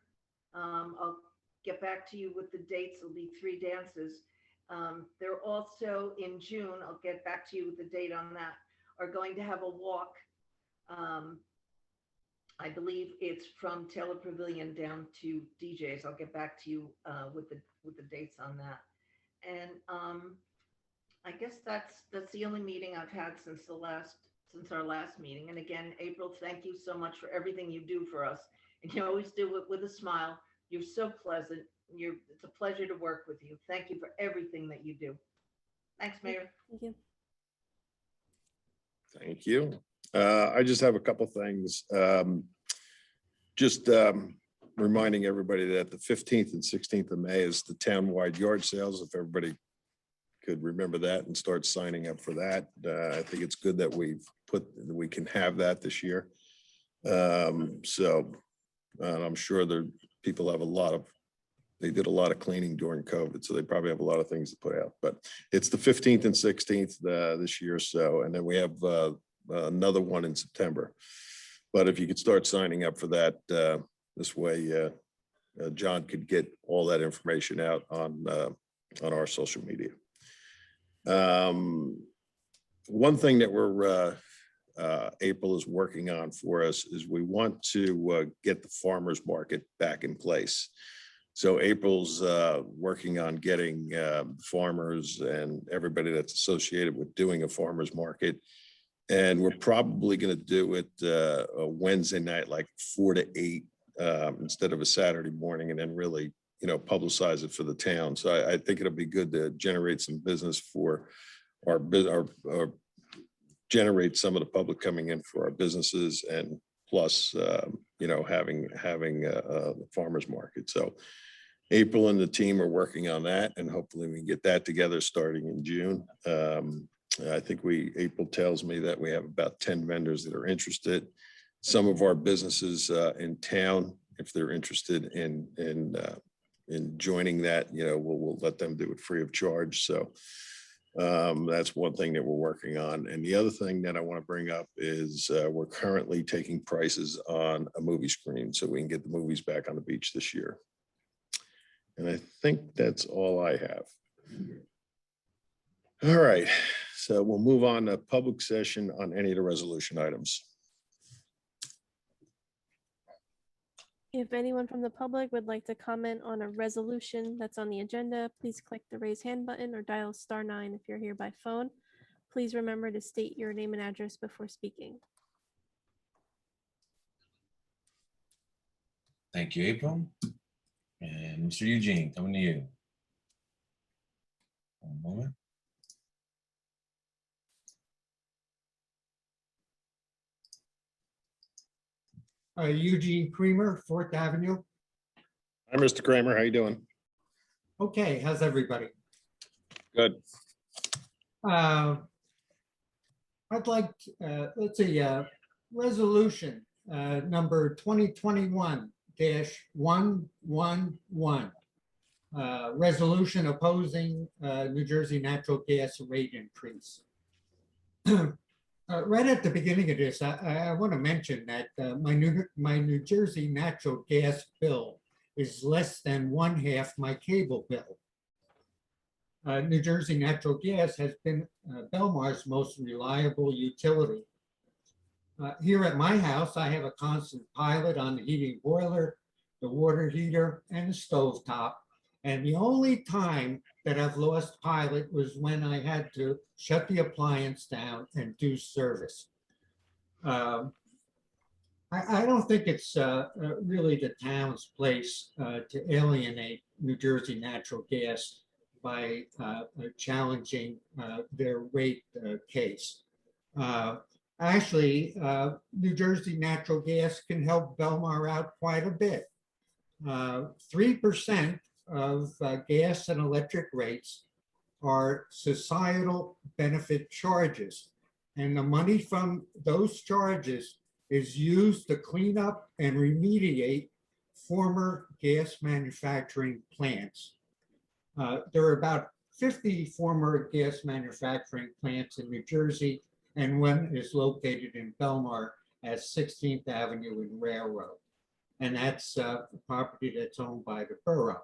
I'll get back to you with the dates. There'll be 3 dances. They're also in June, I'll get back to you with the date on that, are going to have a walk. I believe it's from Taylor Pavilion down to DJ's. I'll get back to you with the dates on that. And I guess that's the only meeting I've had since our last meeting. And again, April, thank you so much for everything you do for us. And you always do it with a smile. You're so pleasant. It's a pleasure to work with you. Thank you for everything that you do. Thanks, Mayor. Thank you. Thank you. I just have a couple things. Just reminding everybody that the 15th and 16th of May is the townwide yard sales. If everybody could remember that and start signing up for that. I think it's good that we can have that this year. So I'm sure people have they did a lot of cleaning during COVID, so they probably have a lot of things to put out, but it's the 15th and 16th this year. So, and then we have another one in September. But if you could start signing up for that, this way, John could get all that information out on our social media. One thing that April is working on for us is we want to get the farmers market back in place. So April's working on getting farmers and everybody that's associated with doing a farmers market. And we're probably going to do it a Wednesday night, like 4 to 8, instead of a Saturday morning, and then really, publicize it for the town. So I think it'll be good to generate some business for our generate some of the public coming in for our businesses, and plus, having a farmers market. So April and the team are working on that, and hopefully we can get that together starting in June. I think April tells me that we have about 10 vendors that are interested. Some of our businesses in town, if they're interested in joining that, we'll let them do it free of charge. So that's one thing that we're working on. And the other thing that I want to bring up is we're currently taking prices on a movie screen so we can get the movies back on the beach this year. And I think that's all I have. All right, so we'll move on to public session on any of the resolution items. If anyone from the public would like to comment on a resolution that's on the agenda, please click the raise hand button or dial *9 if you're here by phone. Please remember to state your name and address before speaking. Thank you, April. And Mr. Eugene, coming to you. One moment. Eugene Creamer, 4th Avenue. Hi, Mr. Kramer. How you doing? Okay, how's everybody? Good. I'd like, let's see, resolution number 2021-111. Resolution opposing New Jersey natural gas rate increase. Right at the beginning of this, I want to mention that my New Jersey natural gas bill is less than 1/2 my cable bill. New Jersey Natural Gas has been Belmar's most reliable utility. Here at my house, I have a constant pilot on the heating boiler, the water heater, and the stove top. And the only time that I've lost pilot was when I had to shut the appliance down and do service. I don't think it's really the town's place to alienate New Jersey Natural Gas by challenging their rate case. Actually, New Jersey Natural Gas can help Belmar out quite a bit. 3% of gas and electric rates are societal benefit charges. And the money from those charges is used to clean up and remediate former gas manufacturing plants. There are about 50 former gas manufacturing plants in New Jersey, and one is located in Belmar at 16th Avenue and Railroad. And that's a property that's owned by the borough.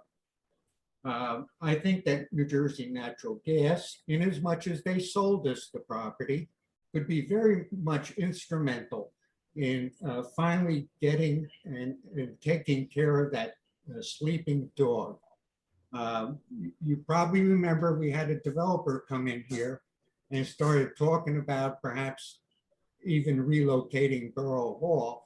I think that New Jersey Natural Gas, in as much as they sold us the property, could be very much instrumental in finally getting and taking care of that sleeping dog. You probably remember we had a developer come in here and started talking about perhaps even relocating Borough Hall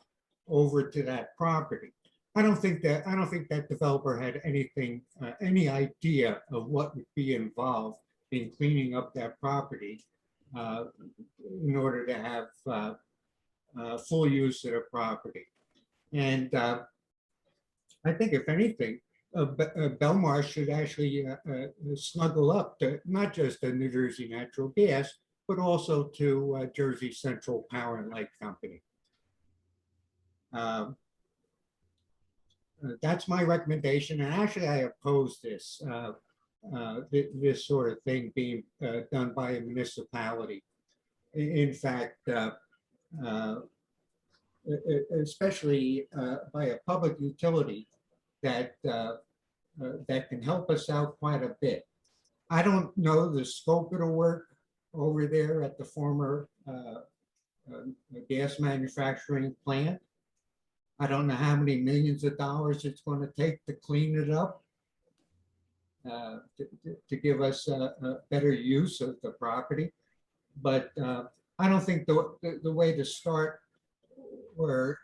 over to that property. I don't think that developer had anything, any idea of what would be involved in cleaning up that property in order to have full use of the property. And I think if anything, Belmar should actually snuggle up to not just the New Jersey Natural Gas, but also to Jersey Central Power and Light Company. That's my recommendation, and actually I oppose this this sort of thing being done by a municipality. In fact, especially by a public utility that that can help us out quite a bit. I don't know the scope of the work over there at the former gas manufacturing plant. I don't know how many millions of dollars it's going to take to clean it up, to give us a better use of the property. But I don't think the way to start or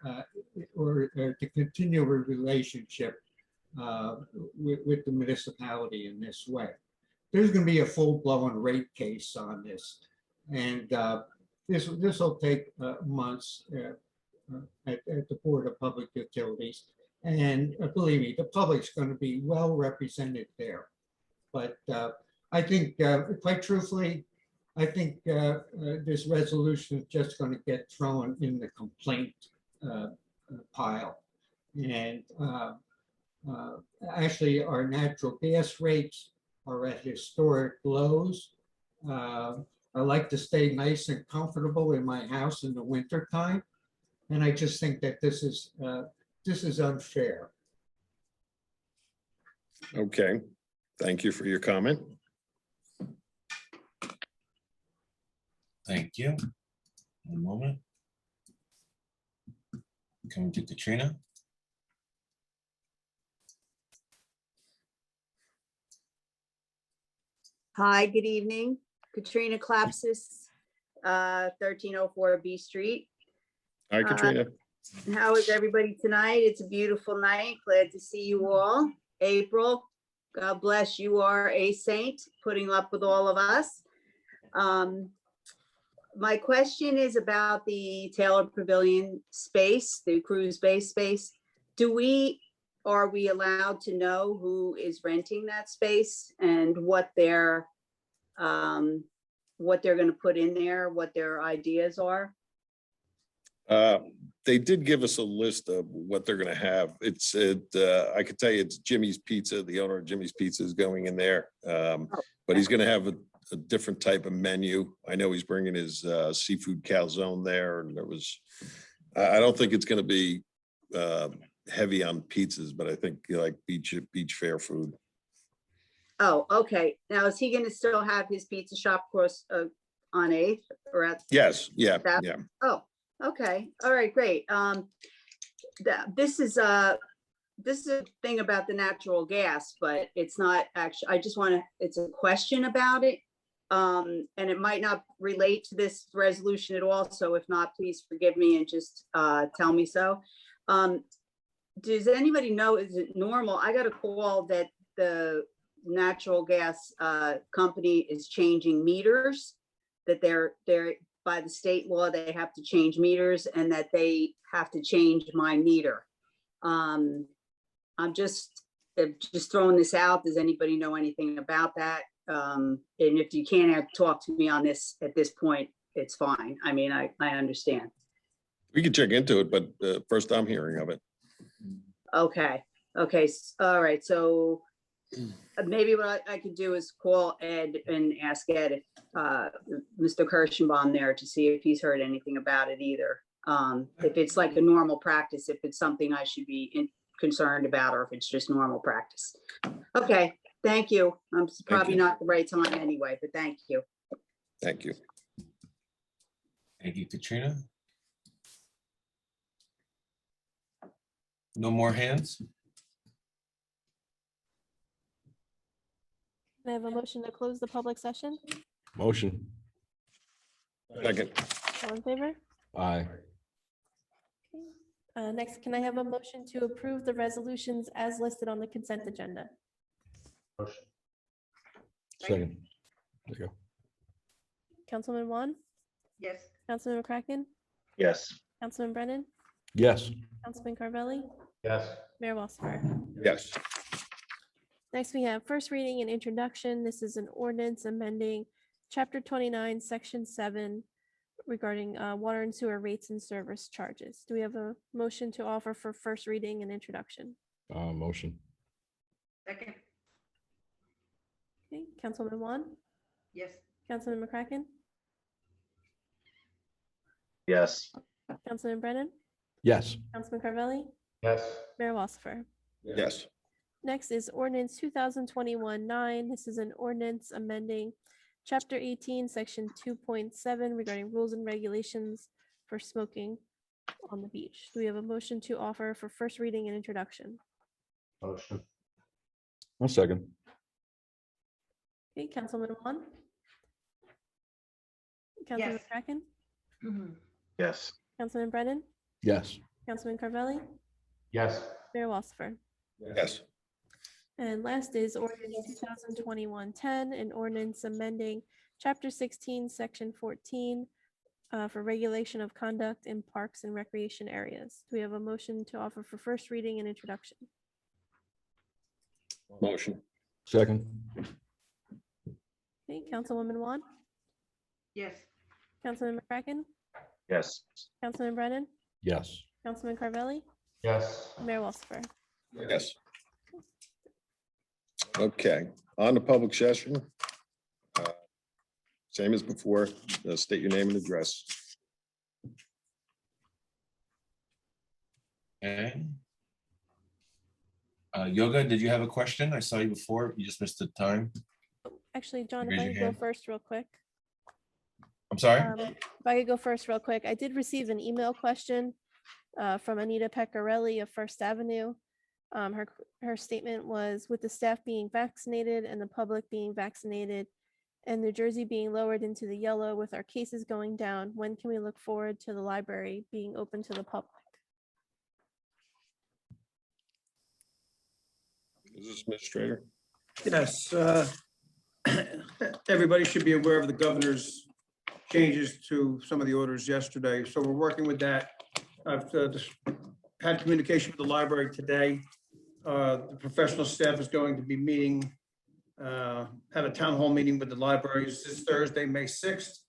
to continue a relationship with the municipality in this way. There's going to be a full-blown rate case on this, and this will take months at the Board of Public Utilities. And believe me, the public's going to be well represented there. But I think, quite truthfully, I think this resolution is just going to get thrown in the complaint pile. And actually, our natural gas rates are at historic lows. I like to stay nice and comfortable in my house in the winter time. And I just think that this is unfair. Okay, thank you for your comment. Thank you. One moment. Coming to Katrina. Hi, good evening. Katrina Klapsis, 1304 B Street. Hi, Katrina. How is everybody tonight? It's a beautiful night. Glad to see you all. April, God bless, you are a saint, putting up with all of us. My question is about the Taylor Pavilion space, the cruise base space. Are we allowed to know who is renting that space and what they're going to put in there, what their ideas are? They did give us a list of what they're going to have. I could tell you it's Jimmy's Pizza. The owner of Jimmy's Pizza is going in there, but he's going to have a different type of menu. I know he's bringing his seafood calzone there, and I don't think it's going to be heavy on pizzas, but I think like beach fair food. Oh, okay. Now, is he going to still have his pizza shop across on 8th or at? Yes, yeah, yeah. Oh, okay. All right, great. This is a thing about the natural gas, but it's not actually, it's a question about it. And it might not relate to this resolution at all. So if not, please forgive me and just tell me so. Does anybody know, is it normal? I got a call that the natural gas company is changing meters, that they're by the state law, they have to change meters, and that they have to change my meter. I'm just throwing this out. Does anybody know anything about that? And if you can't talk to me on this at this point, it's fine. I mean, I understand. We can check into it, but first I'm hearing of it. Okay. All right. So maybe what I could do is call Ed and ask Ed, if Mr. Kirschenbaum there, to see if he's heard anything about it either. If it's like a normal practice, if it's something I should be concerned about, or if it's just normal practice. Okay. Thank you. It's probably you. not the right time anyway, but thank you. Thank you. Thank you, Katrina. No more hands? Can I have a motion to close the public session? Motion. Second. All in favor? Aye. Next, can I have a motion to approve the resolutions as listed on the consent agenda? Second. There you go. Councilman Juan, Yes. Councilman McCracken, Yes. Councilman Brennan, Yes. Councilman Carvelli, Yes. Mayor Walsifer. Yes. Next, we have first reading and introduction. This is an ordinance amending Chapter 29, Section 7 regarding water and sewer rates and service charges. Do we have a motion to offer for first reading and introduction? Motion. Second. Okay, Councilman Juan, Yes. Councilman McCracken, Yes. Councilman Brennan, Yes. Councilman Carvelli, Yes. Mayor Walsifer. Yes. Next is ordinance 2021-9. This is an ordinance amending Chapter 18, Section 2.7 regarding rules and regulations for smoking on the beach. Do we have a motion to offer for first reading and introduction? Motion. One second. Okay, Councilman Juan, Councilman Yes. McCracken, Yes. Councilman Brennan, Yes. Councilman Carvelli, Yes. Mayor Walsifer. Yes. And last is ordinance 2021-10, an ordinance amending Chapter 16, Section 14 for regulation of conduct in parks and recreation areas. Do we have a motion to offer for first reading and introduction? Motion. Second. Okay, Councilwoman Juan, Yes. Councilman McCracken, Yes. Councilman Brennan, Yes. Councilman Carvelli, Yes. Mayor Walsifer. Yes. Okay, on the public session. Same as before, state your name and address. Okay. Yoga, did you have a question? I saw you before. You just missed the time. Actually, John, if Raise I your could go hand. first real quick. I'm sorry? If I could go first real quick, I did receive an email question from Anita Pecorelli of First Avenue. Her statement was, with the staff being vaccinated and the public being vaccinated and New Jersey being lowered into the yellow with our cases going down, when can we look forward to the library being open to the public? Is this Administrator? Yes, everybody should be aware of the governor's changes to some of the orders yesterday, so we're working with that. I've just had communication with the library today. The professional staff is going to be meeting, have a town hall meeting with the libraries this Thursday, May 6th,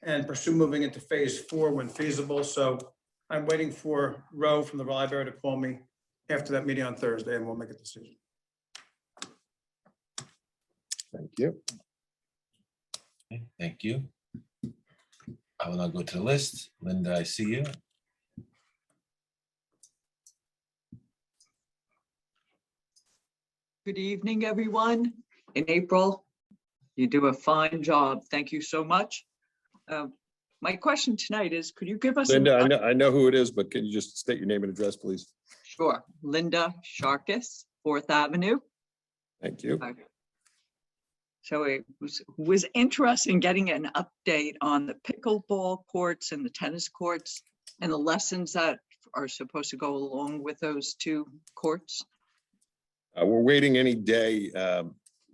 and pursue moving into phase 4 when feasible. So I'm waiting for Roe from the library to call me after that meeting on Thursday, and we'll make a decision. Thank you. Okay, thank you. I will now go to the list. Linda, I see you. Good evening, everyone. In April, you do a fine job. Thank you so much. My question tonight is, could you give us? Linda, I know who it is, but can you just state your name and address, please? Sure. Linda Sharkus, 4th Avenue. Thank you. So it was interesting getting an update on the pickleball courts and the tennis courts and the lessons that are supposed to go along with those two courts. We're waiting any day.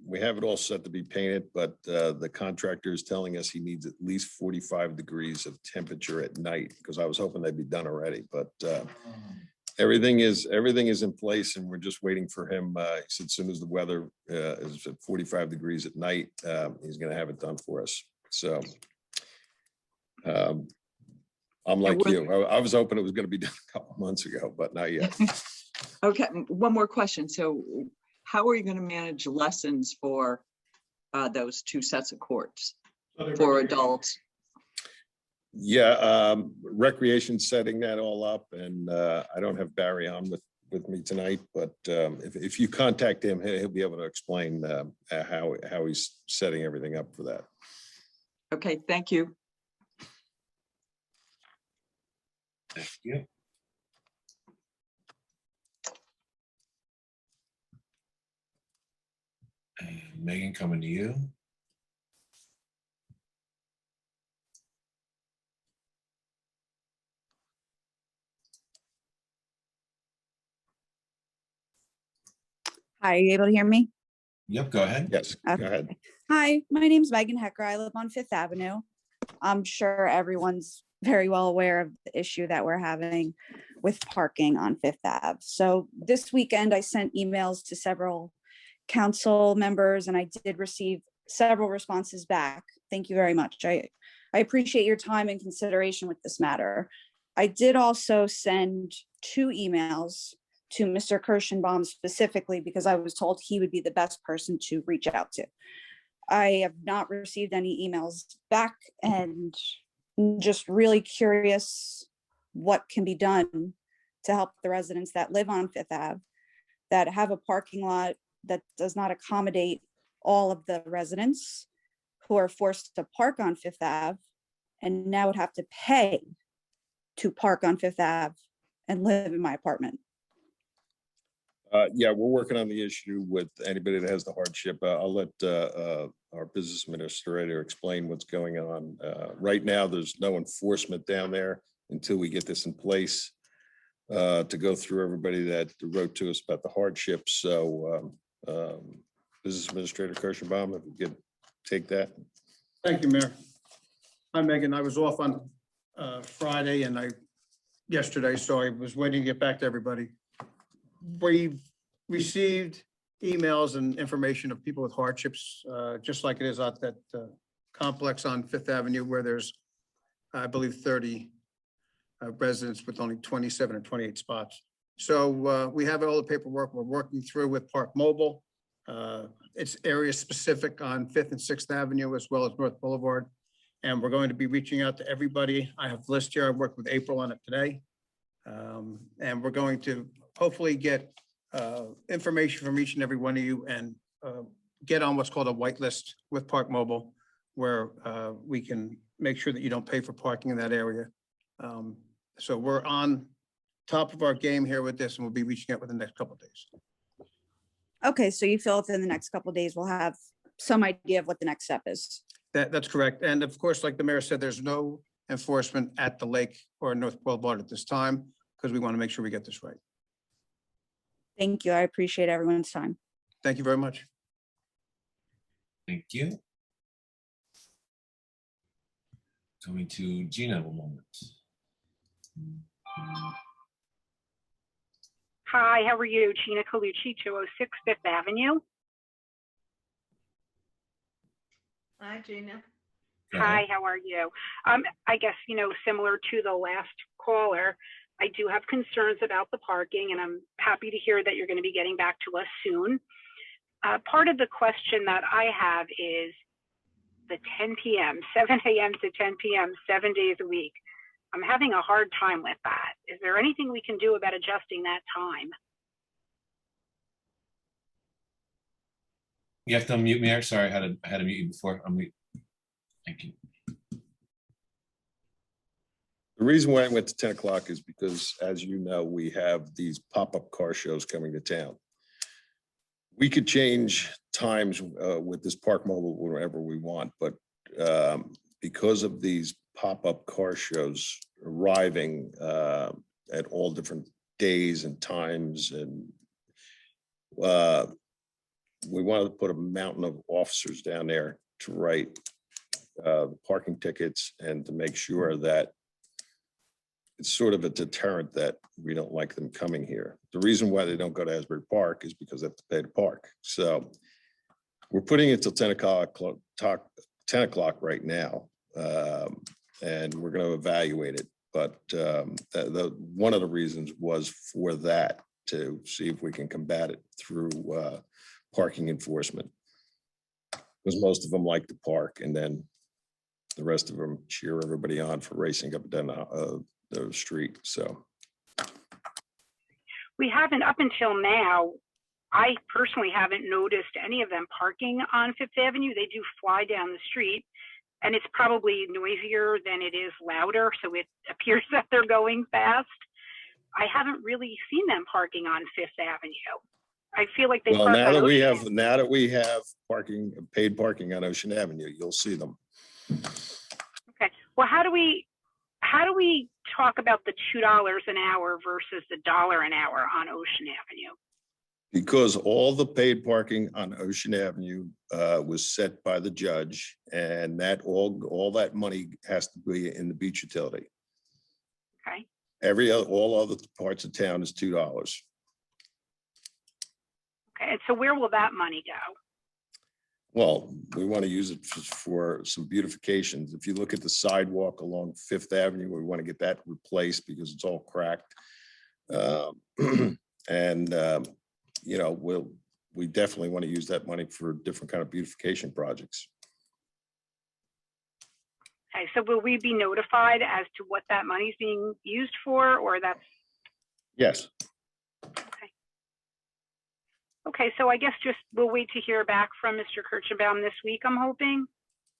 We have it all set to be painted, but the contractor is telling us he needs at least 45 degrees of temperature at night, because I was hoping they'd be done already, but everything is in place and we're just waiting for him. He said as soon as the weather is at 45 degrees at night, he's going to have it done for us. So I'm like you. I was hoping it was going to be done a couple months ago, but not yet. Okay, one more question. So how are you going to manage lessons for those two sets of courts for adults? Yeah, recreation setting that all up, and I don't have Barry on with me tonight, but if you contact him, he'll be able to explain how he's setting everything up for that. Okay, thank you. Thank you. And Megan, coming to you. Hi, are you able to hear me? Yep, go ahead. Yes, go ahead. Hi, my name's Megan Hecker. I live on Fifth Avenue. I'm sure everyone's very well aware of the issue that we're having with parking on Fifth Ave. So this weekend, I sent emails to several council members and I did receive several responses back. Thank you very much. I appreciate your time and consideration with this matter. I did also send 2 emails to Mr. Kirschenbaum specifically because I was told he would be the best person to reach out to. I have not received any emails back and just really curious what can be done to help the residents that live on Fifth Ave, that have a parking lot that does not accommodate all of the residents who are forced to park on Fifth Ave and now would have to pay to park on Fifth Ave and live in my apartment. Yeah, we're working on the issue with anybody that has the hardship. I'll let our business administrator explain what's going on. Right now, there's no enforcement down there until we get this in place to go through everybody that wrote to us about the hardships. So Business Administrator Kirschenbaum, if you could take that. Thank you, Mayor. Hi, Megan. I was off on Friday and yesterday, so I was waiting to get back to everybody. We've received emails and information of people with hardships, just like it is at that complex on Fifth Avenue where there's, I believe, 30 residents with only 27 or 28 spots. So we have all the paperwork we're working through with Park Mobile. It's area specific on 5th and 6th Avenue as well as North Boulevard. And we're going to be reaching out to everybody. I have a list here. I worked with April on it today. And we're going to hopefully get information from each and every one of you and get on what's called a whitelist with Park Mobile, where we can make sure that you don't pay for parking in that area. So we're on top of our game here with this, and we'll be reaching out within the next couple of days. Okay, so you feel within the next couple of days, we'll have some idea of what the next step is. That's correct. And of course, like the mayor said, there's no enforcement at the lake or North Boulevard at this time, because we want to make sure we get this right. Thank you. I appreciate everyone's time. Thank you very much. Thank you. Coming to Gina one moment. Hi, how are you? Gina Colucci, 206 Fifth Avenue. Hi, Gina. Hi, how are you? I guess, similar to the last caller, I do have concerns about the parking, and I'm happy to hear that you're going to be getting back to us soon. Part of the question that I have is the 10 p.m., 7 a.m. to 10 p.m., 7 days a week. I'm having a hard time with that. Is there anything we can do about adjusting that time? You have to unmute me. I'm sorry, I had to mute you before. Unmute. Thank you. The reason why I went to 10 o'clock is because, as you know, we have these pop-up car shows coming to town. We could change times with this Park Mobile whenever we want, but because of these pop-up car shows arriving at all different days and times, and we wanted to put a mountain of officers down there to write the parking tickets and to make sure that it's sort of a deterrent that we don't like them coming here. The reason why they don't go to Asbury Park is because they have to pay to park. So we're putting it till 10 o'clock right now. And we're going to evaluate it. But one of the reasons was for that, to see if we can combat it through parking enforcement. Because most of them like to park, and then the rest of them cheer everybody on for racing up and down the street. So we haven't, up until now, I personally haven't noticed any of them parking on Fifth Avenue. They do fly down the street, and it's probably noisier than it is louder, so it appears that they're going fast. I haven't really seen them parking on Fifth Avenue. I feel like they Well, park now on that we Ocean have, now that we have parking, paid parking on Ocean Avenue, you'll see them. Okay. Well, how do we talk about the $2 an hour versus the $1 an hour on Ocean Avenue? Because all the paid parking on Ocean Avenue was set by the judge, and that all that money has to be in the beach utility. Okay. All other parts of town is $2. Okay. And so where will that money go? Well, we want to use it for some beautifications. If you look at the sidewalk along Fifth Avenue, we want to get that replaced because it's all cracked. You know, we definitely want to use that money for different kind of beautification projects. Okay, so will we be notified as to what that money's being used for, or that's? Yes. Okay. Okay, so I guess just we'll wait to hear back from Mr. Kirchenbaum this week, I'm hoping.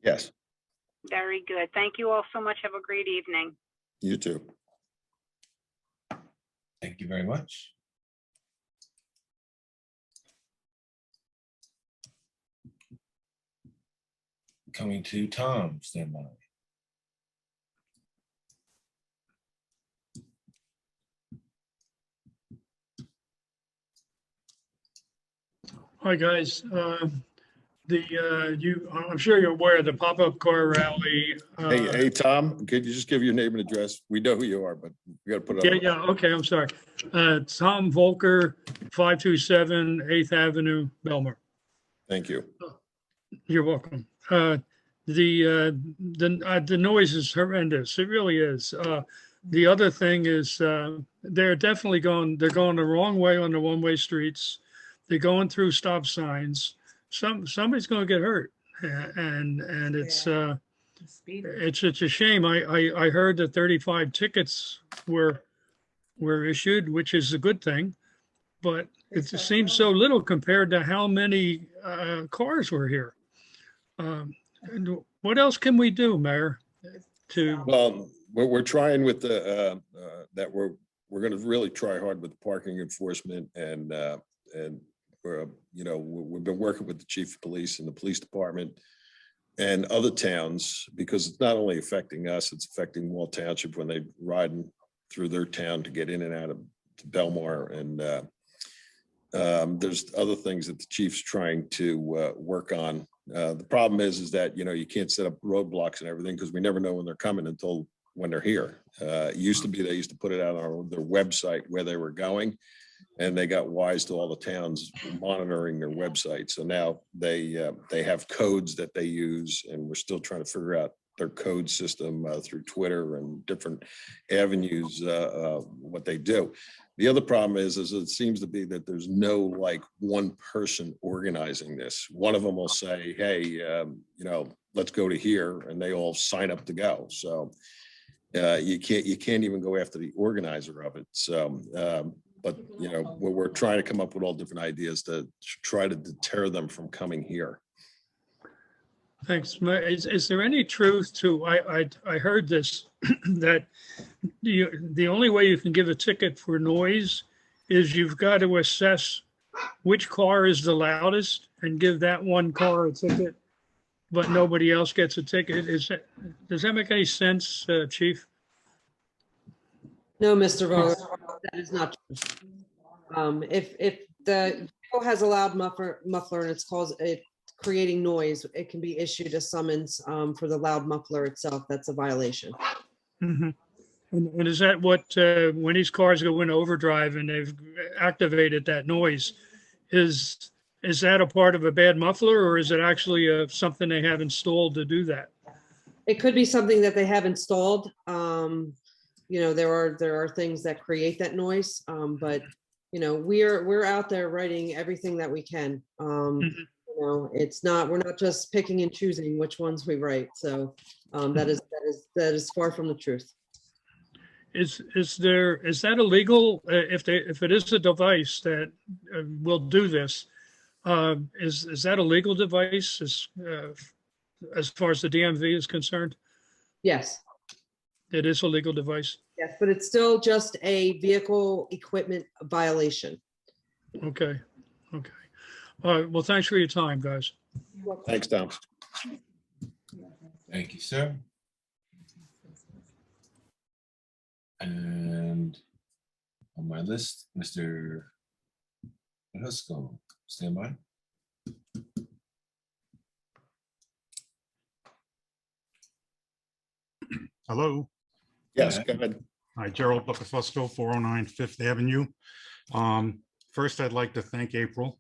Yes. Very good. Thank you all so much. Have a great evening. You too. Thank you very much. Coming to Tom, stand by. Hi, guys. I'm sure you're aware of the pop-up car rally. Hey, Tom, could you just give your name and address? We know who you are, but we got to put it up. Yeah, okay, I'm sorry. Tom Volker, 527 8th Avenue, Belmar. Thank you. You're welcome. The noise is horrendous. It really is. The other thing is they're going the wrong way on the one-way streets. They're going through stop signs. Somebody's going to get hurt, and it's a shame. I heard that 35 tickets were issued, which is a good thing, but it just seems so little compared to how many cars were here. And what else can we do, Mayor? Well, we're trying with the that we're going to really try hard with the parking enforcement, and we're, you know, we've been working with the chief of police and the police department and other towns, because it's not only affecting us, it's affecting Wall Township when they riding through their town to get in and out of Belmar. And there's other things that the chief's trying to work on. The problem is that, you know, you can't set up roadblocks and everything because we never know when they're coming until when they're here. It used to be they used to put it out on their website where they were going, and they got wise to all the towns monitoring their website. So now they have codes that they use, and we're still trying to figure out their code system through Twitter and different avenues, what they do. The other problem is it seems to be that there's no like one person organizing this. One of them will say, hey, you know, let's go to here, and they all sign up to go. So you can't even go after the organizer of it. So, but you know, we're trying to come up with all different ideas to try to deter them from coming here. Thanks. Is there any truth to, I heard this, that the only way you can give a ticket for noise is you've got to assess which car is the loudest and give that one car a ticket, but nobody else gets a ticket? Does that make any sense, Chief? No, Mr. Vogt, that is not true. If the vehicle has a loud muffler and it's creating noise, it can be issued a summons for the loud muffler itself. That's a violation. Mm-hmm. And is that what, when these cars go into overdrive and they've activated that noise, is that a part of a bad muffler, or is it actually something they have installed to do that? It could be something that they have installed. You know, there are things that create that noise, but you know, we're out there writing everything that we can. You know, we're not just picking and choosing which ones we write. So that is far from the truth. is that illegal? If it is a device that will do this, is that a legal device as far as the DMV is concerned? Yes, It is a legal device. yes, but it's still just a vehicle equipment violation. Okay, okay. All right, well, thanks for your time, guys. Thanks, Tom. Thank you, sir. And on my list, Mr. Husko, stand by. Hello. Yes, go ahead. Hi, Gerald Buckafusco, 409 Fifth Avenue. First, I'd like to thank April,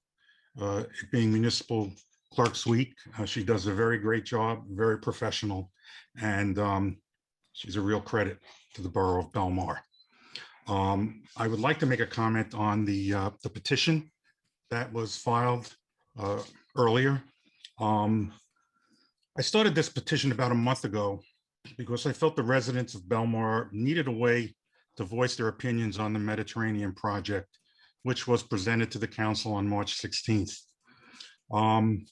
it being Municipal Clerk's Week. She does a very great job, very professional, and she's a real credit to the Borough of Belmar. I would like to make a comment on the petition that was filed earlier. I started this petition about a month ago because I felt the residents of Belmar needed a way to voice their opinions on the Mediterranean project, which was presented to the council on March 16th. And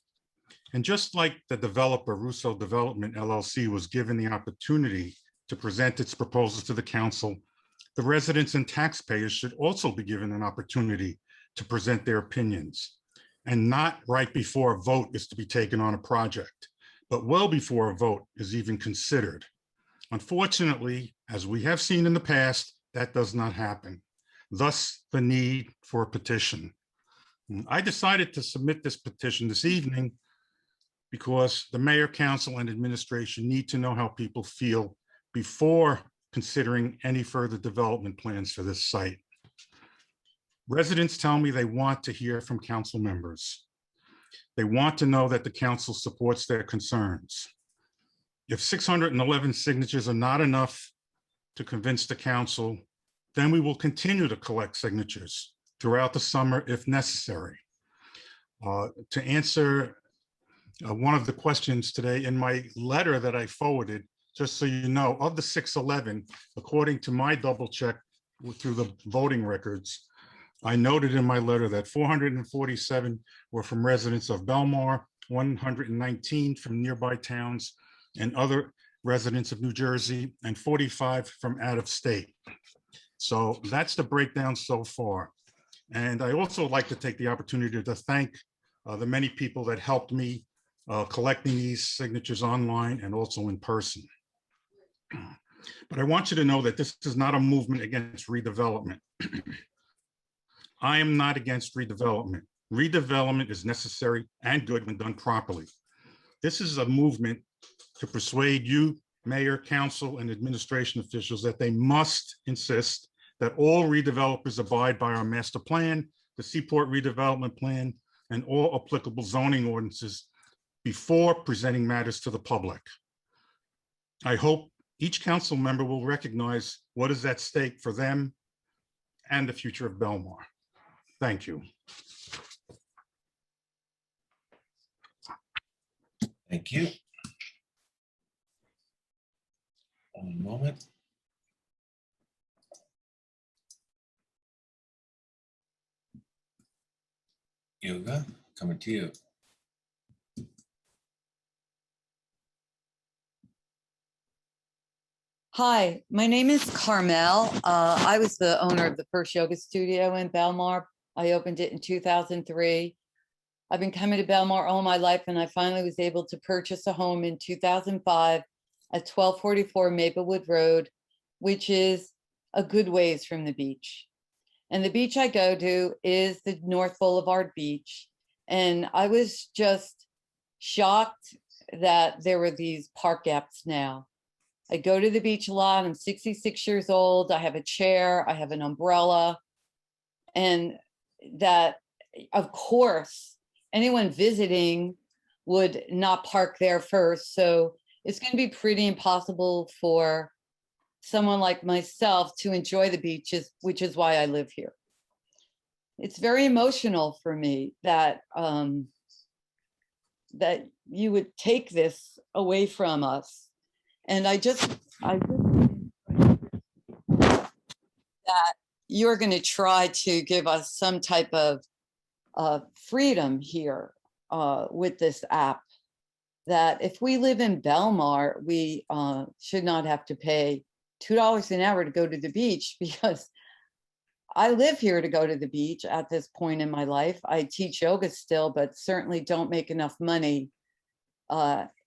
just like the developer, Russo Development LLC, was given the opportunity to present its proposals to the council, the residents and taxpayers should also be given an opportunity to present their opinions, and not right before a vote is to be taken on a project, but well before a vote is even considered. Unfortunately, as we have seen in the past, that does not happen. Thus, the need for a petition. I decided to submit this petition this evening because the mayor, council, and administration need to know how people feel before considering any further development plans for this site. Residents tell me they want to hear from council members. They want to know that the council supports their concerns. If 611 signatures are not enough to convince the council, then we will continue to collect signatures throughout the summer if necessary. To answer one of the questions today, in my letter that I forwarded, just so you know, of the 611, according to my double check through the voting records, I noted in my letter that 447 were from residents of Belmar, 119 from nearby towns and other residents of New Jersey, and 45 from out of state. So that's the breakdown so far. And I also like to take the opportunity to thank the many people that helped me collecting these signatures online and also in person. But I want you to know that this is not a movement against redevelopment. I am not against redevelopment. Redevelopment is necessary and good when done properly. This is a movement to persuade you, mayor, council, and administration officials that they must insist that all redevelopers abide by our master plan, the Seaport redevelopment plan, and all applicable zoning ordinances before presenting matters to the public. I hope each council member will recognize what is at stake for them and the future of Belmar. Thank you. Thank you. One moment. Yoga, coming to you. Hi, my name is Carmel. I was the owner of the first yoga studio in Belmar. I opened it in 2003. I've been coming to Belmar all my life, and I finally was able to purchase a home in 2005 at 1244 Maplewood Road, which is a good ways from the beach. And the beach I go to is the North Boulevard Beach. And I was just shocked that there were these park apps now. I go to the beach a lot. I'm 66 years old. I have a chair. I have an umbrella. And that, of course, anyone visiting would not park there first. So it's going to be pretty impossible for someone like myself to enjoy the beaches, which is why I live here. It's very emotional for me that that you would take this away from us. And I just you're going to try to give us some type of freedom here with this app, that if we live in Belmar, we should not have to pay $2 an hour to go to the beach, because I live here to go to the beach at this point in my life. I teach yoga still, but certainly don't make enough money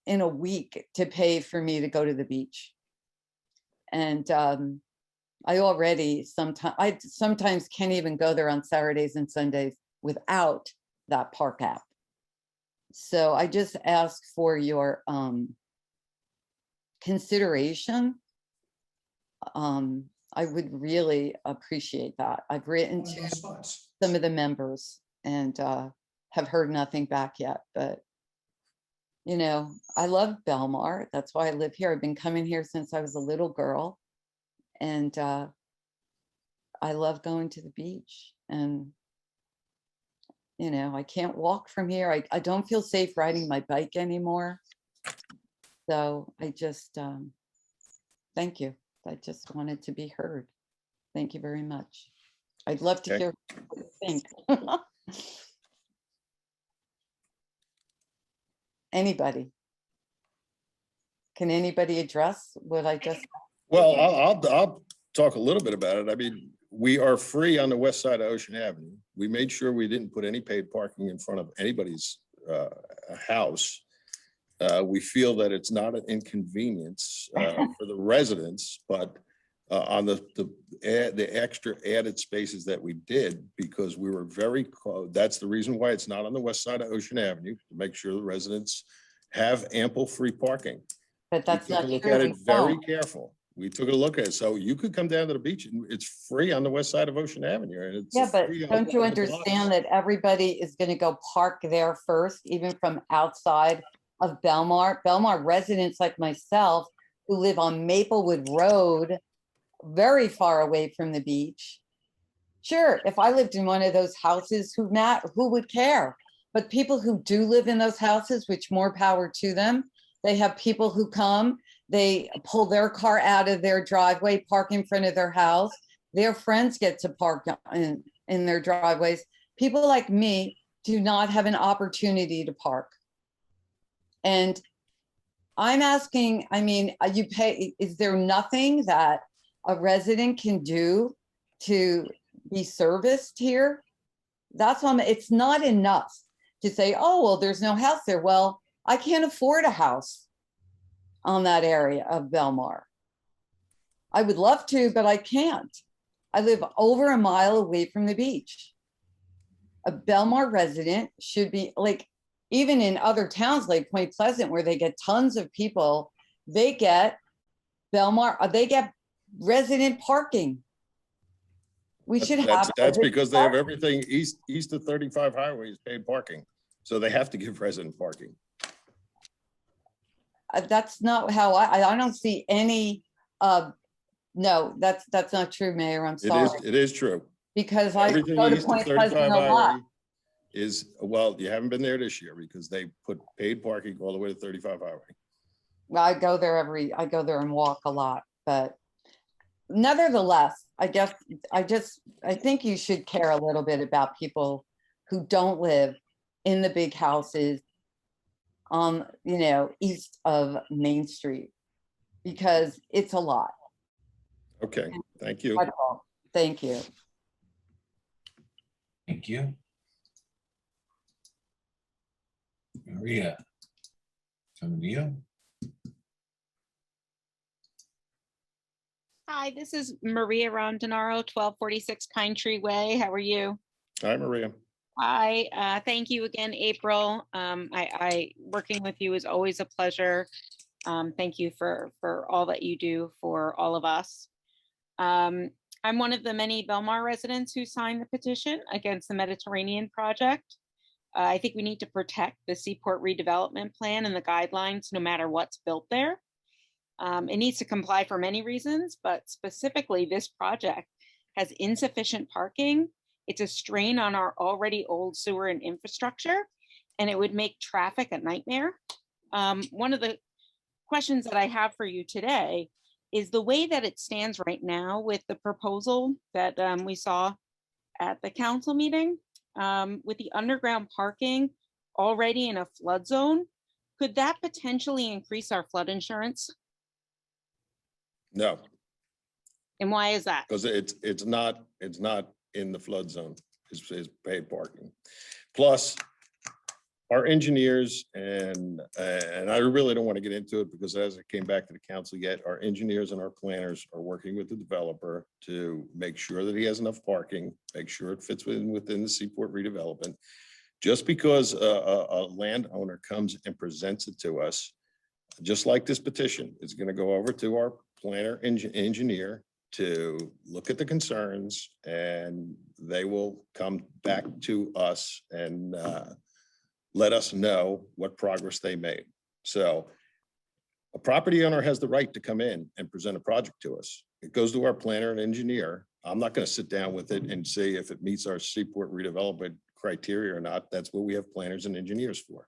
in a week to pay for me to go to the beach. And I already sometimes can't even go there on Saturdays and Sundays without that park app. So I just ask for your consideration. I would really appreciate that. I've written to some of the members and have heard nothing back yet, but you know, I love Belmar. That's why I live here. I've been coming here since I was a little girl, and I love going to the beach. And you know, I can't walk from here. I don't feel safe riding my bike anymore. So I just thank you. I just wanted to be heard. Thank you very much. I'd love to hear what you think. Anybody? Can anybody address what I just? Well, I'll talk a little bit about it. I mean, we are free on the west side of Ocean Avenue. We made sure we didn't put any paid parking in front of anybody's house. We feel that it's not an inconvenience for the residents, but on the extra added spaces that we did, because we were very close. That's the reason why it's not on the west side of Ocean Avenue, to make sure the residents have ample free parking. But that's we took not a look true. at it very careful. We took a look at it. So you could come down to the beach and it's free on the west side of Ocean Avenue. And it's Yeah, but free on don't you all the blocks. understand that everybody is going to go park there first, even from outside of Belmar? Belmar residents like myself who live on Maplewood Road, very far away from the beach. Sure, if I lived in one of those houses, who would care? But people who do live in those houses, which more power to them, they have people who come, they pull their car out of their driveway, park in front of their house. Their friends get to park in their driveways. People like me do not have an opportunity to park. And I'm asking, I mean, you pay, is there nothing that a resident can do to be serviced here? That's why it's not enough to say, oh, well, there's no house there. Well, I can't afford a house on that area of Belmar. I would love to, but I can't. I live over a mile away from the beach. A Belmar resident should be like, even in other towns like Point Pleasant, where they get tons of people, they get Belmar, they get resident parking. We should have. That's because they have everything east of 35 highway is paid parking. So they have to give resident parking. That's not how I don't see any, no, that's not true, Mayor. I'm sorry. It is true. Because I Everything go to east of Point 35 Pleasant a lot. highway is, well, you haven't been there this year because they put paid parking all the way to 35 highway. Well, I go there and walk a lot, but nevertheless, I think you should care a little bit about people who don't live in the big houses on, east of Main Street, because it's a lot. Okay, thank you. Thank you. Thank you. Maria, coming to you. Hi, this is Maria Rondinaro, 1246 Pine Tree Way. How are you? Hi, Maria. Hi, thank you again, April. I working with you is always a pleasure. Thank you for all that you do for all of us. I'm one of the many Belmar residents who signed the petition against the Mediterranean project. I think we need to protect the Seaport redevelopment plan and the guidelines, no matter what's built there. It needs to comply for many reasons, but specifically this project has insufficient parking. It's a strain on our already old sewer and infrastructure, and it would make traffic a nightmare. One of the questions that I have for you today is the way that it stands right now with the proposal that we saw at the council meeting, with the underground parking already in a flood zone, could that potentially increase our flood insurance? No, And why is that? because it's not in the flood zone, it's paid parking. Plus, our engineers and I really don't want to get into it because as it came back to the council yet, our engineers and our planners are working with the developer to make sure that he has enough parking, make sure it fits within the Seaport redevelopment. Just because a landowner comes and presents it to us, just like this petition, it's going to go over to our planner engineer to look at the concerns, and they will come back to us and let us know what progress they made. So a property owner has the right to come in and present a project to us. It goes to our planner and engineer. I'm not going to sit down with it and say if it meets our Seaport redevelopment criteria or not. That's what we have planners and engineers for.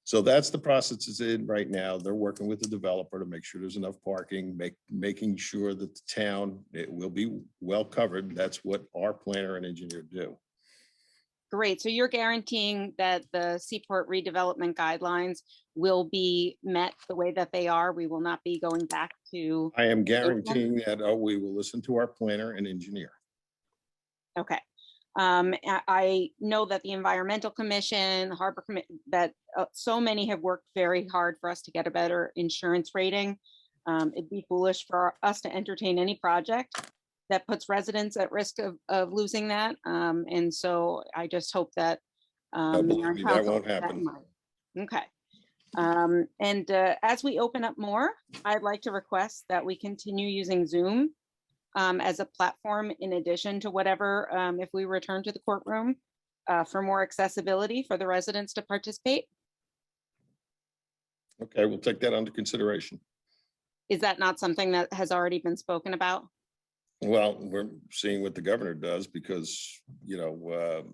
So that's the process it's in right now. They're working with the developer to make sure there's enough parking, making sure that the town, it will be well covered. That's what our planner and engineer do. Great. So you're guaranteeing that the Seaport redevelopment guidelines will be met the way that they are. We will not be going back to. I am guaranteeing that we will listen to our planner and engineer. Okay. I know that the Environmental Commission, the Harbor Commission, that so many have worked very hard for us to get a better insurance rating. It'd be foolish for us to entertain any project that puts residents at risk of losing that. And so I just hope that Believe me, that won't happen. Okay. As we open up more, I'd like to request that we continue using Zoom as a platform in addition to whatever, if we return to the courtroom, for more accessibility for the residents to participate. Okay, we'll take that under consideration. Is that not something that has already been spoken about? Well, we're seeing what the governor does because, you know,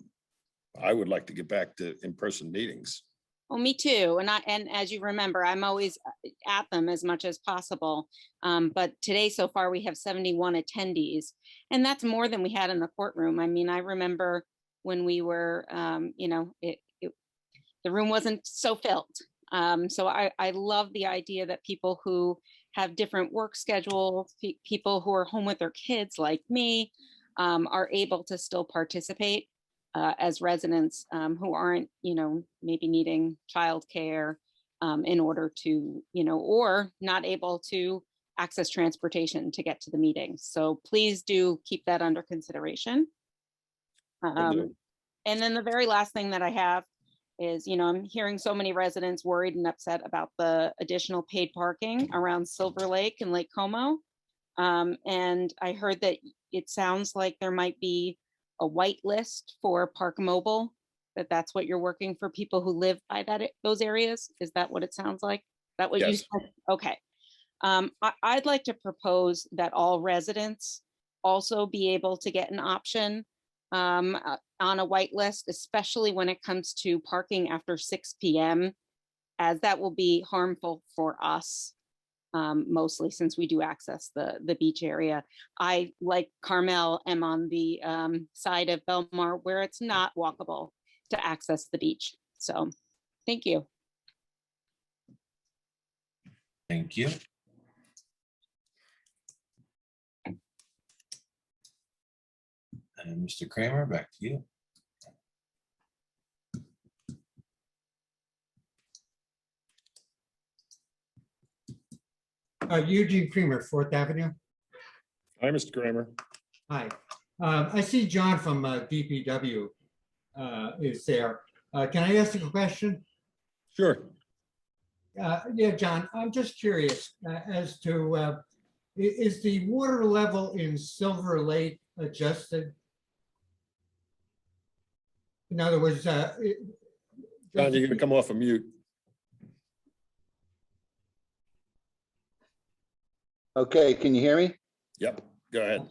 I would like to get back to in-person meetings. Well, me too. And as you remember, I'm always at them as much as possible. But today, so far, we have 71 attendees, and that's more than we had in the courtroom. I mean, I remember when we were, you know, the room wasn't so filled. So I love the idea that people who have different work schedules, people who are home with their kids like me, are able to still participate as residents who aren't, you know, maybe needing childcare in order to, you know, or not able to access transportation to get to the meetings. So please do keep that under consideration. And then the very last thing that I have is, you know, I'm hearing so many residents worried and upset about the additional paid parking around Silver Lake and Lake Como. And I heard that it sounds like there might be a white list for Park Mobile, that's what you're working for people who live by those areas. Is that what it sounds like? That what you Yes. said? Okay. I'd like to propose that all residents also be able to get an option on a white list, especially when it comes to parking after 6 p.m., as that will be harmful for us, mostly since we do access the beach area. I, like Carmel, am on the side of Belmar where it's not walkable to access the beach. So thank you. Thank you. And Mr. Kramer, back to you. Eugene Creamer, 4th Avenue. Hi, Mr. Kramer. Hi. I see John from DPW is there. Can I ask a question? Sure. Yeah, John, I'm just curious as to, is the water level in Silver Lake adjusted? In other words, John, you're going to come off of mute. Okay, can you hear me? Yep, go ahead.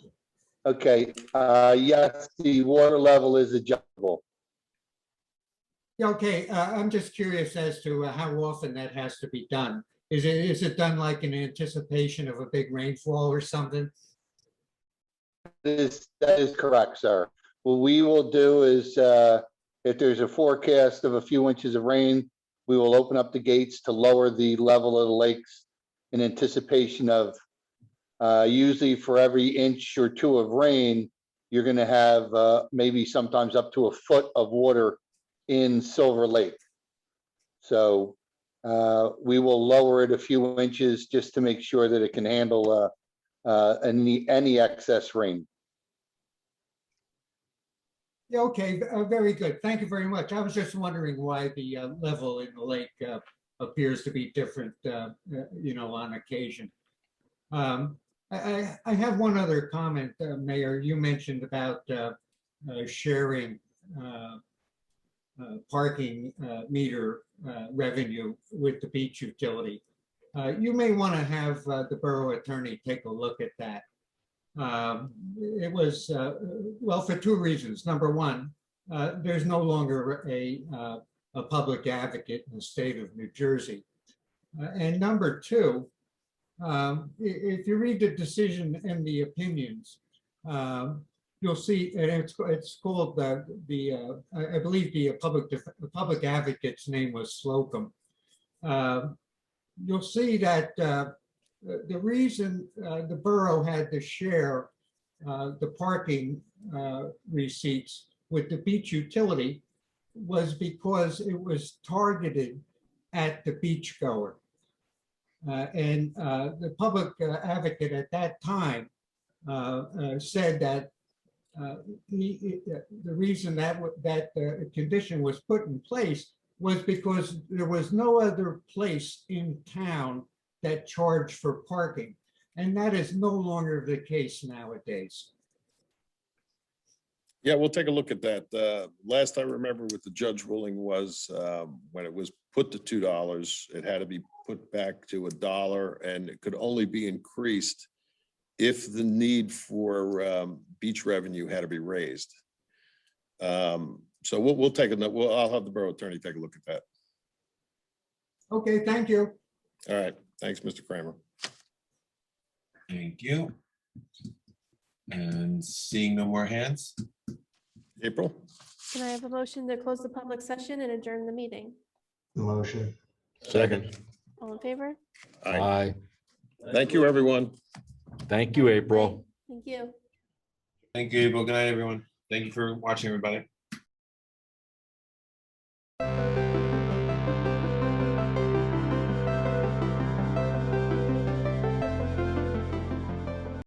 Okay, yes, the water level is adjustable. Yeah, okay, I'm just curious as to how often that has to be done. Is it done like in anticipation of a big rainfall or something? That is correct, sir. What we will do is, if there's a forecast of a few inches of rain, we will open up the gates to lower the level of the lakes in anticipation of, usually for every inch or two of rain, you're gonna have, maybe sometimes up to a foot of water in Silver Lake. So, we will lower it a few inches just to make sure that it can handle, any excess rain. Yeah, okay, very good. Thank you very much. I was just wondering why the level in the lake appears to be different, on occasion. I have one other comment, Mayor. You mentioned about sharing parking meter revenue with the beach utility. You may want to have the borough attorney take a look at that. It was, well, for two reasons. Number one, there's no longer a public advocate in the state of New Jersey. And number two, if you read the decision and the opinions, you'll see, and it's called I believe the public advocate's name was Slocum. You'll see that the reason the borough had to share the parking receipts with the beach utility was because it was targeted at the beachgoer. And the public advocate at that time said that the reason that condition was put in place was because there was no other place in town that charged for parking. And that is no longer the case nowadays. Yeah, we'll take a look at that. Last I remember with the judge ruling was when it was put to $2, it had to be put back to $1, and it could only be increased if the need for beach revenue had to be raised. So we'll take a note. I'll have the borough attorney take a look at that. Okay, thank you. All right, thanks, Mr. Kramer. Thank you. And seeing no more hands. April? Can I have a motion to close the public session and adjourn the meeting? Motion. Second. All in favor? Aye. Thank you, everyone. Thank you, April. Thank you. Thank you, April. Good night, everyone. Thank you for watching, everybody.